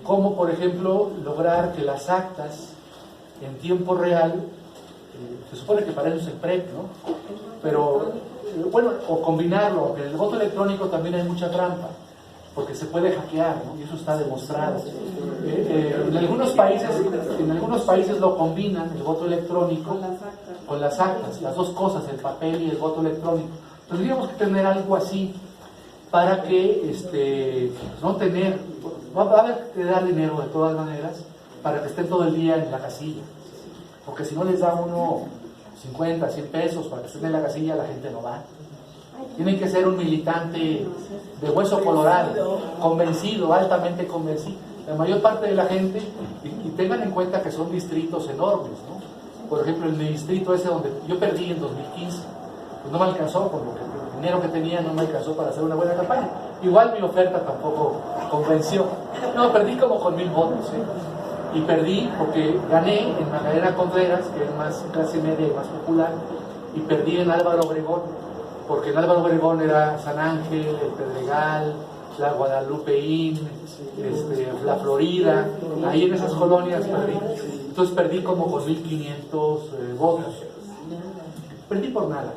Como por ejemplo lograr que las actas en tiempo real, se supone que para eso es el PREP, ¿no? Pero bueno, o combinarlo, porque en el voto electrónico también hay mucha trampa. porque se puede hackear, ¿no? Y eso está demostrado. En algunos países lo combinan, el voto electrónico con las actas, las dos cosas, el papel y el voto electrónico. Tendríamos que tener algo así para que no tener, va a haber que dar dinero de todas maneras para que estén todo el día en la casilla, porque si no les da uno 50, 100 pesos para que estén en la casilla, la gente no va. Tienen que ser un militante de hueso colorado, convencido, altamente convencido. La mayor parte de la gente, y tengan en cuenta que son distritos enormes, ¿no? Por ejemplo, el distrito ese donde yo perdí en 2015, pues no me alcanzó, con el dinero que tenía no me alcanzó para hacer una buena campaña. Igual mi oferta tampoco convenció. No, perdí como con 1000 votos, ¿eh? Y perdí porque gané en Magdalena Contreras, que es más clase media y más popular, y perdí en Álvaro Obregón, porque en Álvaro Obregón era San Ángel, el Pedregal, la Guadalupeín, la Florida, ahí en esas colonias perdí. Entonces perdí como con 1500 votos. Perdí por nada.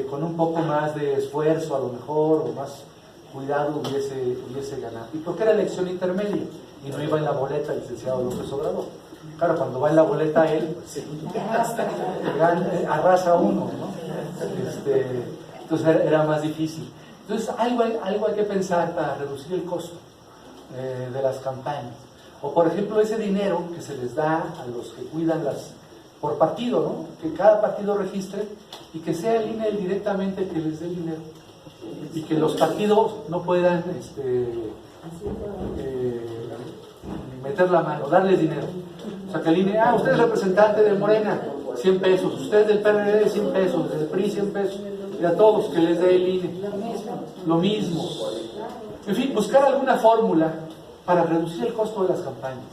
Con un poco más de esfuerzo a lo mejor, o más cuidado hubiese ganado. Y porque era elección intermedia y no iba en la boleta el licenciado López Obrador. Claro, cuando va en la boleta él, arrasa uno, ¿no? Entonces era más difícil. Entonces algo hay que pensar para reducir el costo de las campañas. O por ejemplo ese dinero que se les da a los que cuidan por partido, ¿no? Que cada partido registre y que sea el INE directamente que les dé el dinero. Y que los partidos no puedan meter la mano, darles dinero. O sea, que el INE, usted es representante de Morena, 100 pesos, usted es del PRD, 100 pesos, del PRI, 100 pesos, y a todos que les dé el INE. Lo mismo. En fin, buscar alguna fórmula para reducir el costo de las campañas.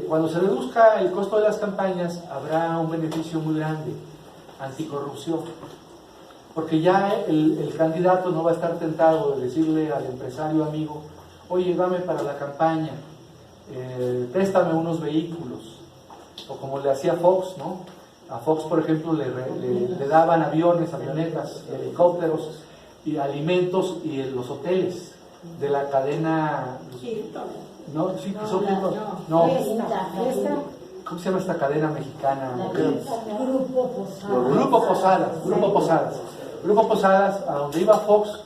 Cuando se reduzca el costo de las campañas, habrá un beneficio muy grande, anticorrupción. Porque ya el candidato no va a estar tentado de decirle al empresario amigo, oye, dame para la campaña, préstame unos vehículos, o como le hacía Fox, ¿no? A Fox, por ejemplo, le daban aviones, avionetas, helicópteros y alimentos y en los hoteles de la cadena. ¿No? Sí, que son no. ¿Cómo se llama esta cadena mexicana? Grupo Posadas, a donde iba Fox,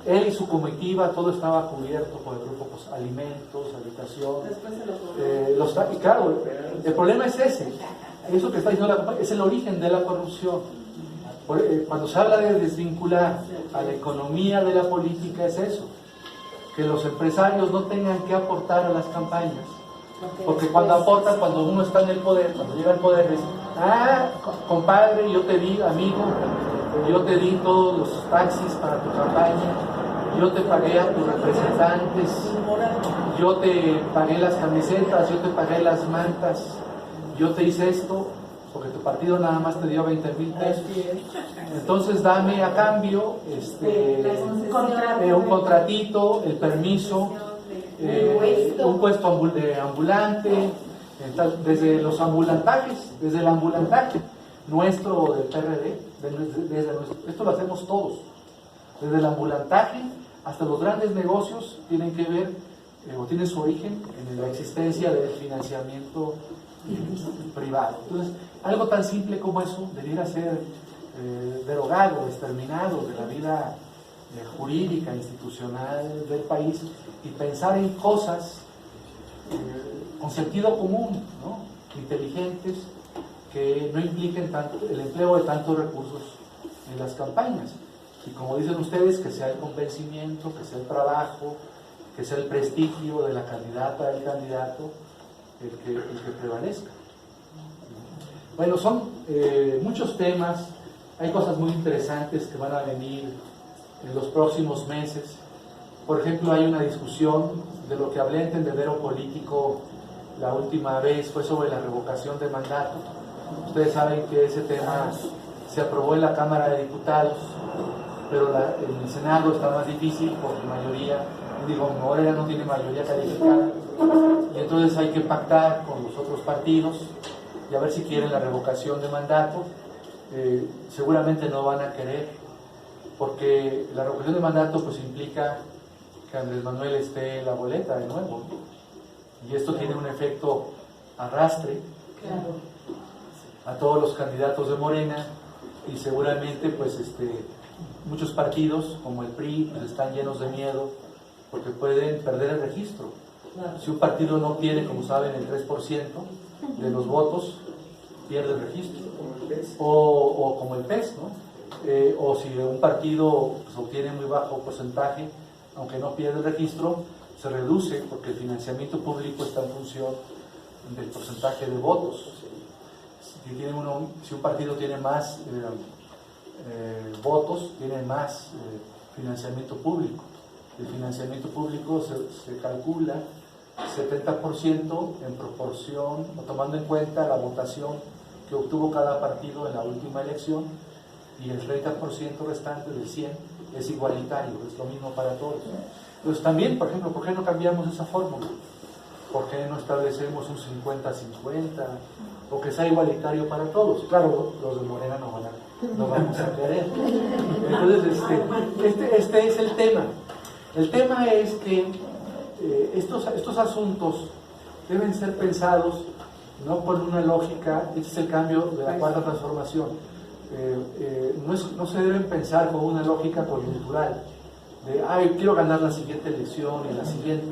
él y su comitiva, todo estaba cubierto por el Grupo Posadas, alimentos, habitación. Y claro, el problema es ese. Eso que está diciendo la campaña es el origen de la corrupción. Cuando se habla de desvincular a la economía de la política, es eso. Que los empresarios no tengan que aportar a las campañas. Porque cuando aportan, cuando uno está en el poder, cuando llega al poder, dicen, compadre, yo te di, amigo, yo te di todos los taxis para tu campaña, yo te pagué a tus representantes, yo te pagué las camisetas, yo te pagué las mantas, yo te hice esto, porque tu partido nada más te dio 20,000 pesos. Entonces dame a cambio un contratito, el permiso, un puesto de ambulante, desde los ambulantajes, desde el ambulantaje nuestro del PRD, esto lo hacemos todos, desde el ambulantaje hasta los grandes negocios tienen que ver o tienen su origen en la existencia del financiamiento privado. Entonces, algo tan simple como eso debiera ser derogado, exterminado de la vida jurídica, institucional del país, y pensar en cosas con sentido común, ¿no? Inteligentes, que no impliquen tanto el empleo de tantos recursos en las campañas. Y como dicen ustedes, que sea el convencimiento, que sea el trabajo, que sea el prestigio de la candidata, del candidato, el que prevalezca. Bueno, son muchos temas, hay cosas muy interesantes que van a venir en los próximos meses. Por ejemplo, hay una discusión de lo que hablé en Tendedero Político la última vez, fue sobre la revocación de mandato. Ustedes saben que ese tema se aprobó en la Cámara de Diputados, pero en el Senado está más difícil porque Morena no tiene mayoría calificada, y entonces hay que pactar con los otros partidos y a ver si quieren la revocación de mandato. Seguramente no van a querer, porque la revocación de mandato pues implica que Andrés Manuel esté en la boleta de nuevo. Y esto tiene un efecto arrastre a todos los candidatos de Morena, y seguramente pues muchos partidos como el PRI pues, están llenos de miedo porque pueden perder el registro. Si un partido no tiene, como saben, el 3% de los votos, pierde el registro. O como el PES, ¿no? O si un partido pues, obtiene muy bajo porcentaje, aunque no pierde el registro, se reduce porque el financiamiento público está en función del porcentaje de votos. Si un partido tiene más votos, tiene más financiamiento público. El financiamiento público se calcula 70% en proporción, o tomando en cuenta la votación que obtuvo cada partido en la última elección, y el 30% restante del 100 es igualitario, es lo mismo para todos. Entonces también, por ejemplo, ¿por qué no cambiamos esa fórmula? ¿Por qué no establecemos un 50-50? O que sea igualitario para todos. Claro, los de Morena no vamos a querer. Entonces, este es el tema. El tema es que estos asuntos deben ser pensados no por una lógica. Este es el cambio de la cuarta transformación. No se deben pensar con una lógica coyuntural de quiero ganar la siguiente elección y la siguiente,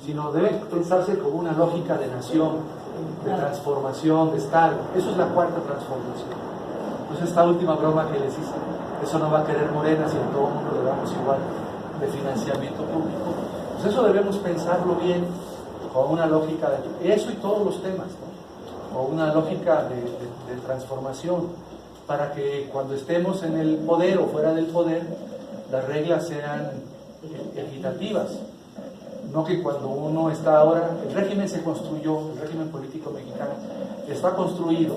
sino deben pensarse como una lógica de nación, de transformación, de Estado. Eso es la cuarta transformación. Entonces esta última broma que les hice, eso no va a querer Morena si a todo el mundo le damos igual de financiamiento público. Pues eso debemos pensarlo bien, con una lógica de eso y todos los temas, ¿no? O una lógica de transformación, para que cuando estemos en el poder o fuera del poder, las reglas sean equitativas. No que cuando uno está ahora, el régimen se construyó, el régimen político mexicano está construido,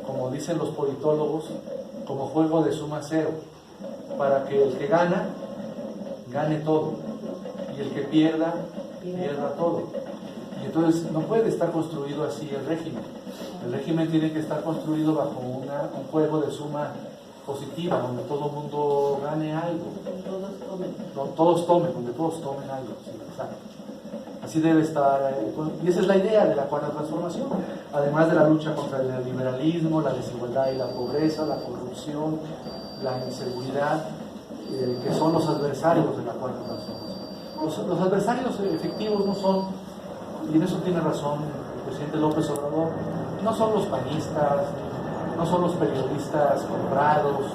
como dicen los politólogos, como juego de suma cero, para que el que gana, gane todo, y el que pierda, pierda todo. Y entonces no puede estar construido así el régimen. El régimen tiene que estar construido bajo un juego de suma positiva, donde todo el mundo gane algo, donde todos tomen algo. Sí, exacto. Así debe estar, y esa es la idea de la cuarta transformación, además de la lucha contra el neoliberalismo, la desigualdad y la pobreza, la corrupción, la inseguridad, que son los adversarios de la cuarta transformación. Los adversarios efectivos no son, y en eso tiene razón el presidente López Obrador, no son los panistas, no son los periodistas comprados,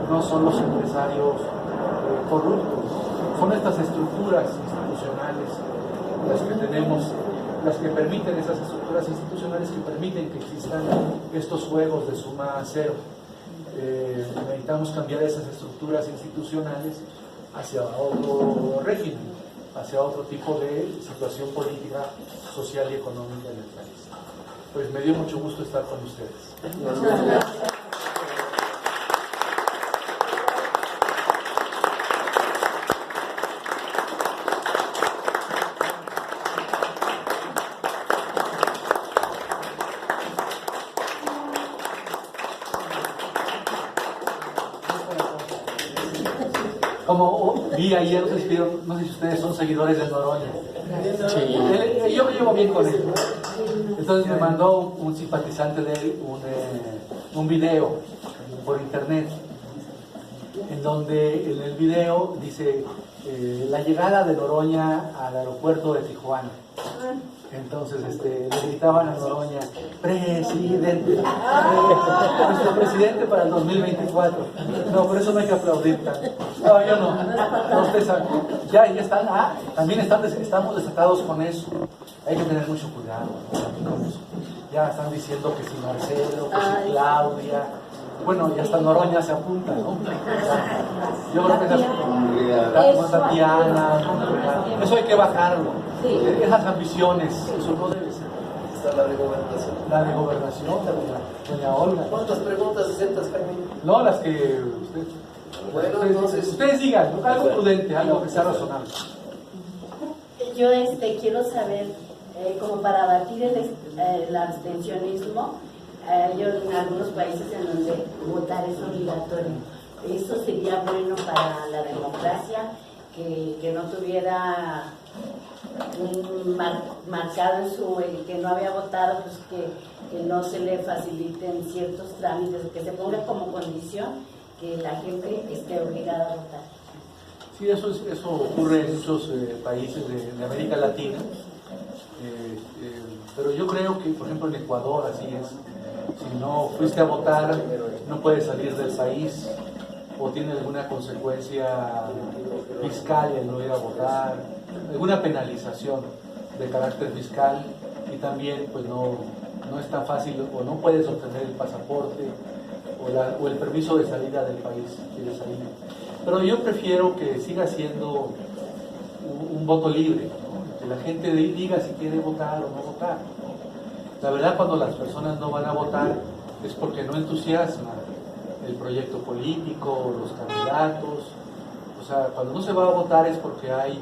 no son los empresarios corruptos, son estas estructuras institucionales las que tenemos, las que permiten, esas estructuras institucionales que permiten que existan estos juegos de suma cero. Necesitamos cambiar esas estructuras institucionales hacia otro régimen, hacia otro tipo de situación política, social y económica en el país. Pues me dio mucho gusto estar con ustedes. Como vi ayer, no sé si ustedes son seguidores de Noroña. Sí. Yo me llevo bien con él. Entonces me mandó un simpatizante de él un video por internet, en donde en el video dice la llegada de Noroña al aeropuerto de Tijuana. Entonces le gritaban a Noroña, presidente, nuestro presidente para el 2024. No, por eso no hay que aplaudir tanto. No, yo no. Ustedes saben. Ya están, también estamos desatados con eso. Hay que tener mucho cuidado con eso. Ya están diciendo que si Marcelo, que si Claudia. Bueno, y hasta Noroña se apunta, ¿no? Yo creo que esas Tatiana, eso hay que bajarlo. Esas ambiciones, eso no debe ser. Está la de gobernación. La de gobernación, doña Olga. ¿Cuántas preguntas aceptas, Jaime? No, las que ustedes digan, algo prudente, algo que sea razonable. Yo quiero saber, como para abatir el abstencionismo, hay en algunos países en donde votar es obligatorio. ¿Eso sería bueno para la democracia? que no tuviera marcado en su que no había votado, pues que no se le faciliten ciertos trámites, que se ponga como condición que la gente esté obligada a votar. Sí, eso ocurre en muchos países de América Latina, pero yo creo que, por ejemplo, en Ecuador así es. Si no fuiste a votar, no puedes salir del país, o tiene alguna consecuencia fiscal el no ir a votar, alguna penalización de carácter fiscal, y también pues no es tan fácil, o no puedes obtener el pasaporte o el permiso de salida del país si quieres salir. Pero yo prefiero que siga siendo un voto libre, ¿no? Que la gente diga si quiere votar o no votar. La verdad, cuando las personas no van a votar es porque no entusiasma el proyecto político, los candidatos. O sea, cuando no se va a votar es porque hay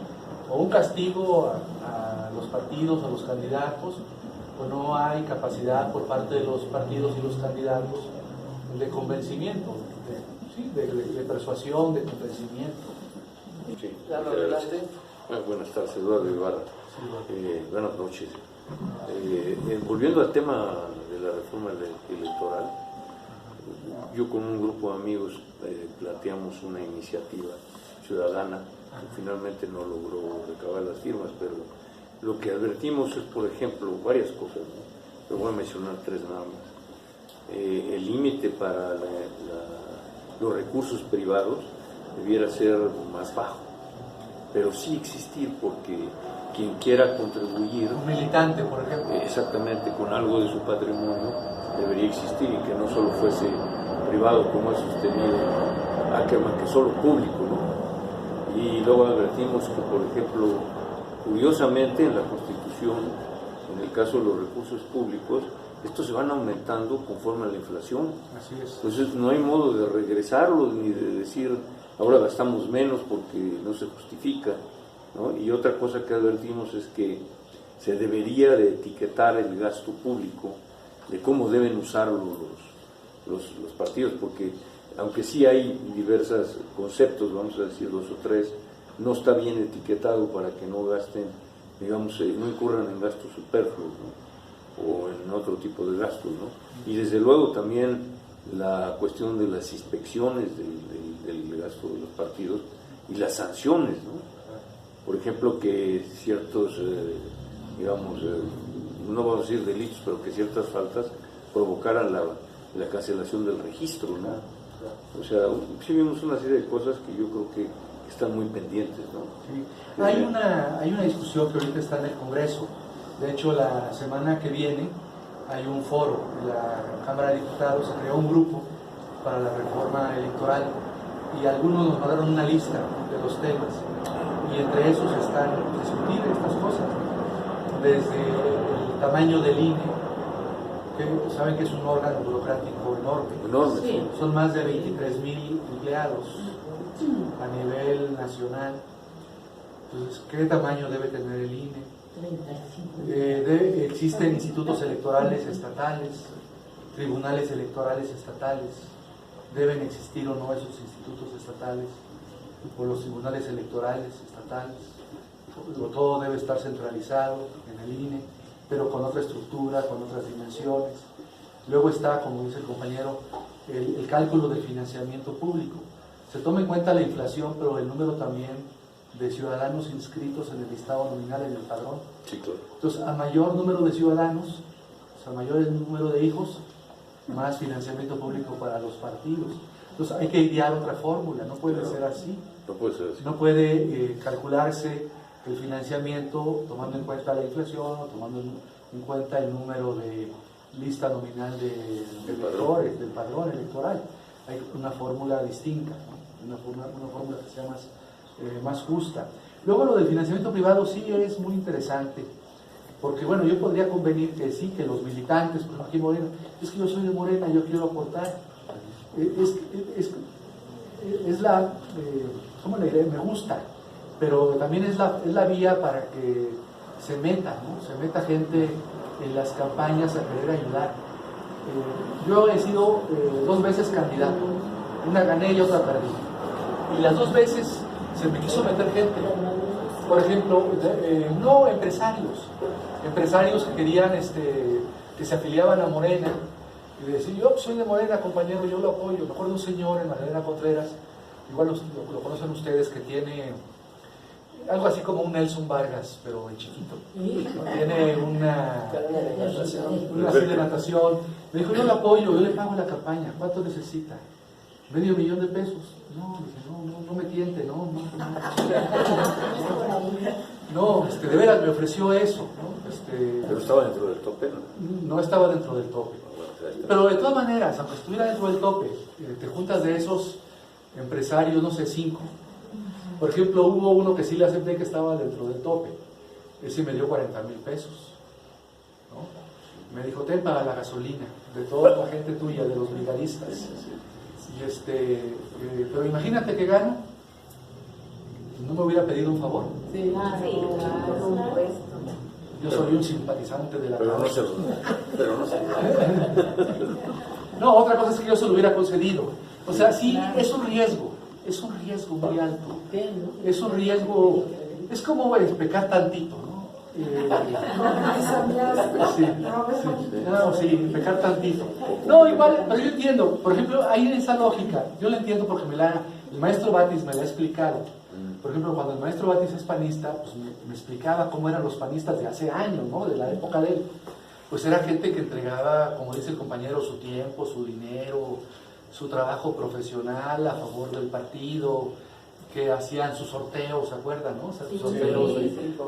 o un castigo a los partidos, a los candidatos, o no hay capacidad por parte de los partidos y los candidatos de convencimiento, de persuasión, de convencimiento. Sí, Claro, adelante. buenas tardes, Eduardo Ibarra. Buenas noches. Volviendo al tema de la reforma electoral, yo con un grupo de amigos planteamos una iniciativa ciudadana que finalmente no logró recabar las firmas, pero lo que advertimos es, por ejemplo, varias cosas, ¿no? Pero voy a mencionar tres nada más. El límite para los recursos privados debiera ser más bajo, pero sí existir, porque quien quiera contribuir, Un militante, por ejemplo. exactamente, con algo de su patrimonio, debería existir, y que no solo fuese privado como ha sostenido Ackerman, que solo público, ¿no? Y luego advertimos que, por ejemplo, curiosamente en la Constitución, en el caso de los recursos públicos, estos se van aumentando conforme a la inflación. Así es. Entonces no hay modo de regresarlos ni de decir ahora gastamos menos porque no se justifica, ¿no? Y otra cosa que advertimos es que se debería de etiquetar el gasto público, de cómo deben usarlo los partidos, porque aunque sí hay diversos conceptos, vamos a decir 2 o 3, no está bien etiquetado para que no gasten, digamos, no incurran en gastos superfluos, ¿no? O en otro tipo de gastos, ¿no? Y desde luego también la cuestión de las inspecciones del gasto de los partidos y las sanciones, ¿no? Por ejemplo, que ciertos, digamos, no vamos a decir delitos, pero que ciertas faltas provocaran la cancelación del registro, ¿no? O sea, sí vimos una serie de cosas que yo creo que están muy pendientes, ¿no? Sí. Hay una discusión que ahorita está en el Congreso. De hecho, la semana que viene hay un foro en la Cámara de Diputados, se creó un grupo para la reforma electoral y algunos nos mandaron una lista de los temas, y entre esos están discutir estas cosas, desde el tamaño del INE, que saben que es un órgano burocrático enorme. Sí. Son más de 23,000 empleados a nivel nacional. Entonces, ¿qué tamaño debe tener el INE? Existen institutos electorales estatales, tribunales electorales estatales. ¿Deben existir o no esos institutos estatales o los tribunales electorales estatales? O todo debe estar centralizado en el INE, pero con otra estructura, con otras dimensiones. Luego está, como dice el compañero, el cálculo del financiamiento público. Se toma en cuenta la inflación, pero el número también de ciudadanos inscritos en el listado nominal en el padrón. Sí, claro. Entonces, a mayor número de ciudadanos, o sea, a mayor el número de hijos, más financiamiento público para los partidos. Entonces, hay que idear otra fórmula, no puede ser así. No puede ser así. No puede calcularse el financiamiento tomando en cuenta la inflación o tomando en cuenta el número de lista nominal de electores, del padrón electoral. Hay una fórmula distinta, ¿no? Una fórmula que sea más justa. Luego lo del financiamiento privado sí es muy interesante, porque bueno, yo podría convenir que sí, que los militantes, pues aquí Morena, es que yo soy de Morena, yo quiero aportar. Es la, ¿cómo le diré? Me gusta, pero también es la vía para que se meta, ¿no? Se meta gente en las campañas a querer ayudar. Yo he sido 2 veces candidato, una gané y otra perdí, y las 2 veces se me quiso meter gente. Por ejemplo, no empresarios que querían, que se afiliaban a Morena, y decían, yo soy de Morena, compañero, yo lo apoyo. Me acuerdo de un señor en Magdalena Contreras, igual lo conocen ustedes, que tiene algo así como un Nelson Vargas, pero en chiquito. Tiene una así de natación. Me dijo, yo lo apoyo, yo le pago la campaña. ¿Cuánto necesita? $500,000 de pesos. No, dije, no me tiente, no. No, de veras me ofreció eso, ¿no? Pero estaba dentro del tope, ¿no? No estaba dentro del tope. Pero de todas maneras, aunque estuviera dentro del tope, te juntas de esos empresarios, no sé, 5. Por ejemplo, hubo uno que sí le acepté que estaba dentro del tope. Ese me dio $40,000 pesos, ¿no? Me dijo, ten para la gasolina, de toda la gente tuya, de los brigadistas. Y pero imagínate que gano, no me hubiera pedido un favor. Sí, por supuesto. Yo soy un simpatizante de la causa. Pero no sé. No, otra cosa es que yo se lo hubiera concedido. O sea, sí, es un riesgo muy alto. Es un riesgo, es como pecar tantito, ¿no? Sí, pecar tantito. No, igual, pero yo entiendo, por ejemplo, ahí en esa lógica, yo la entiendo porque el maestro Batis me la ha explicado. Por ejemplo, cuando el maestro Batis es panista, pues me explicaba cómo eran los panistas de hace años, ¿no? De la época de él. Pues era gente que entregaba, como dice el compañero, su tiempo, su dinero, su trabajo profesional a favor del partido, que hacían sus sorteos, ¿se acuerdan, no? O sea, sus sorteos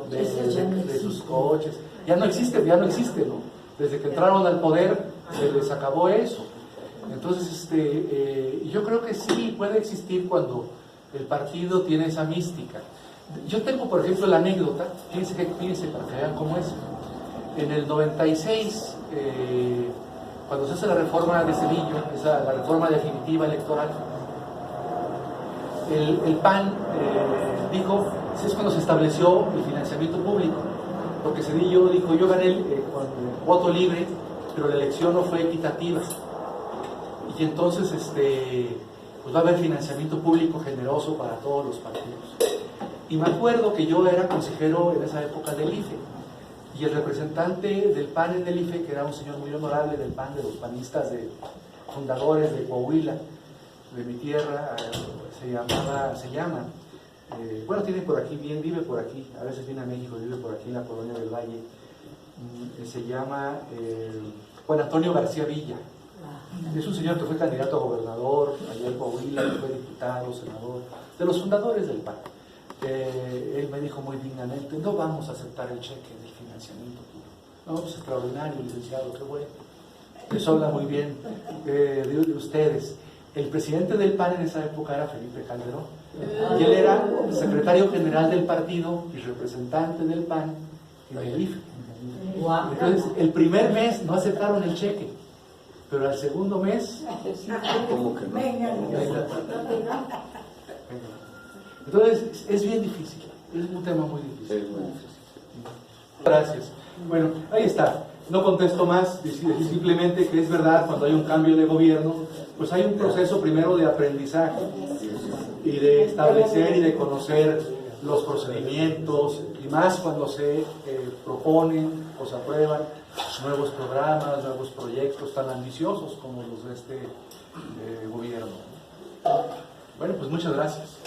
de sus coches. Ya no existe, ¿no? Desde que entraron al poder se les acabó eso. Entonces, yo creo que sí puede existir cuando el partido tiene esa mística. Yo tengo, por ejemplo, la anécdota, fíjense para que vean cómo es. En el 96, cuando se hace la reforma de Cedillo, la reforma definitiva electoral, el PAN dijo, es cuando se estableció el financiamiento público, porque Cedillo dijo, yo gané con voto libre, pero la elección no fue equitativa. Y entonces pues va a haber financiamiento público generoso para todos los partidos. Y me acuerdo que yo era consejero en esa época del IFE, y el representante del PAN en el IFE, que era un señor muy honorable del PAN, de los panistas fundadores de Coahuila, de mi tierra, bueno, tiene por aquí, vive por aquí, a veces viene a México, vive por aquí en la colonia del Valle, se llama Juan Antonio García Villa. Es un señor que fue candidato a gobernador allá en Coahuila, que fue diputado, senador, de los fundadores del PAN. Él me dijo muy dignamente, no vamos a aceptar el cheque del financiamiento público. No, pues extraordinario, licenciado, qué bueno. Les habla muy bien de ustedes. El presidente del PAN en esa época era Felipe Calderón, y él era secretario general del partido y representante del PAN en el IFE. Entonces, el primer mes no aceptaron el cheque, pero al segundo mes, ¿cómo que no? Entonces, es bien difícil, es un tema muy difícil. Es muy difícil. Gracias. Bueno, ahí está. No contesto más, simplemente que es verdad, cuando hay un cambio de gobierno, pues hay un proceso primero de aprendizaje y de establecer y de conocer los procedimientos, y más cuando se proponen o se aprueban nuevos programas, nuevos proyectos tan ambiciosos como los de este gobierno. Bueno, pues muchas gracias.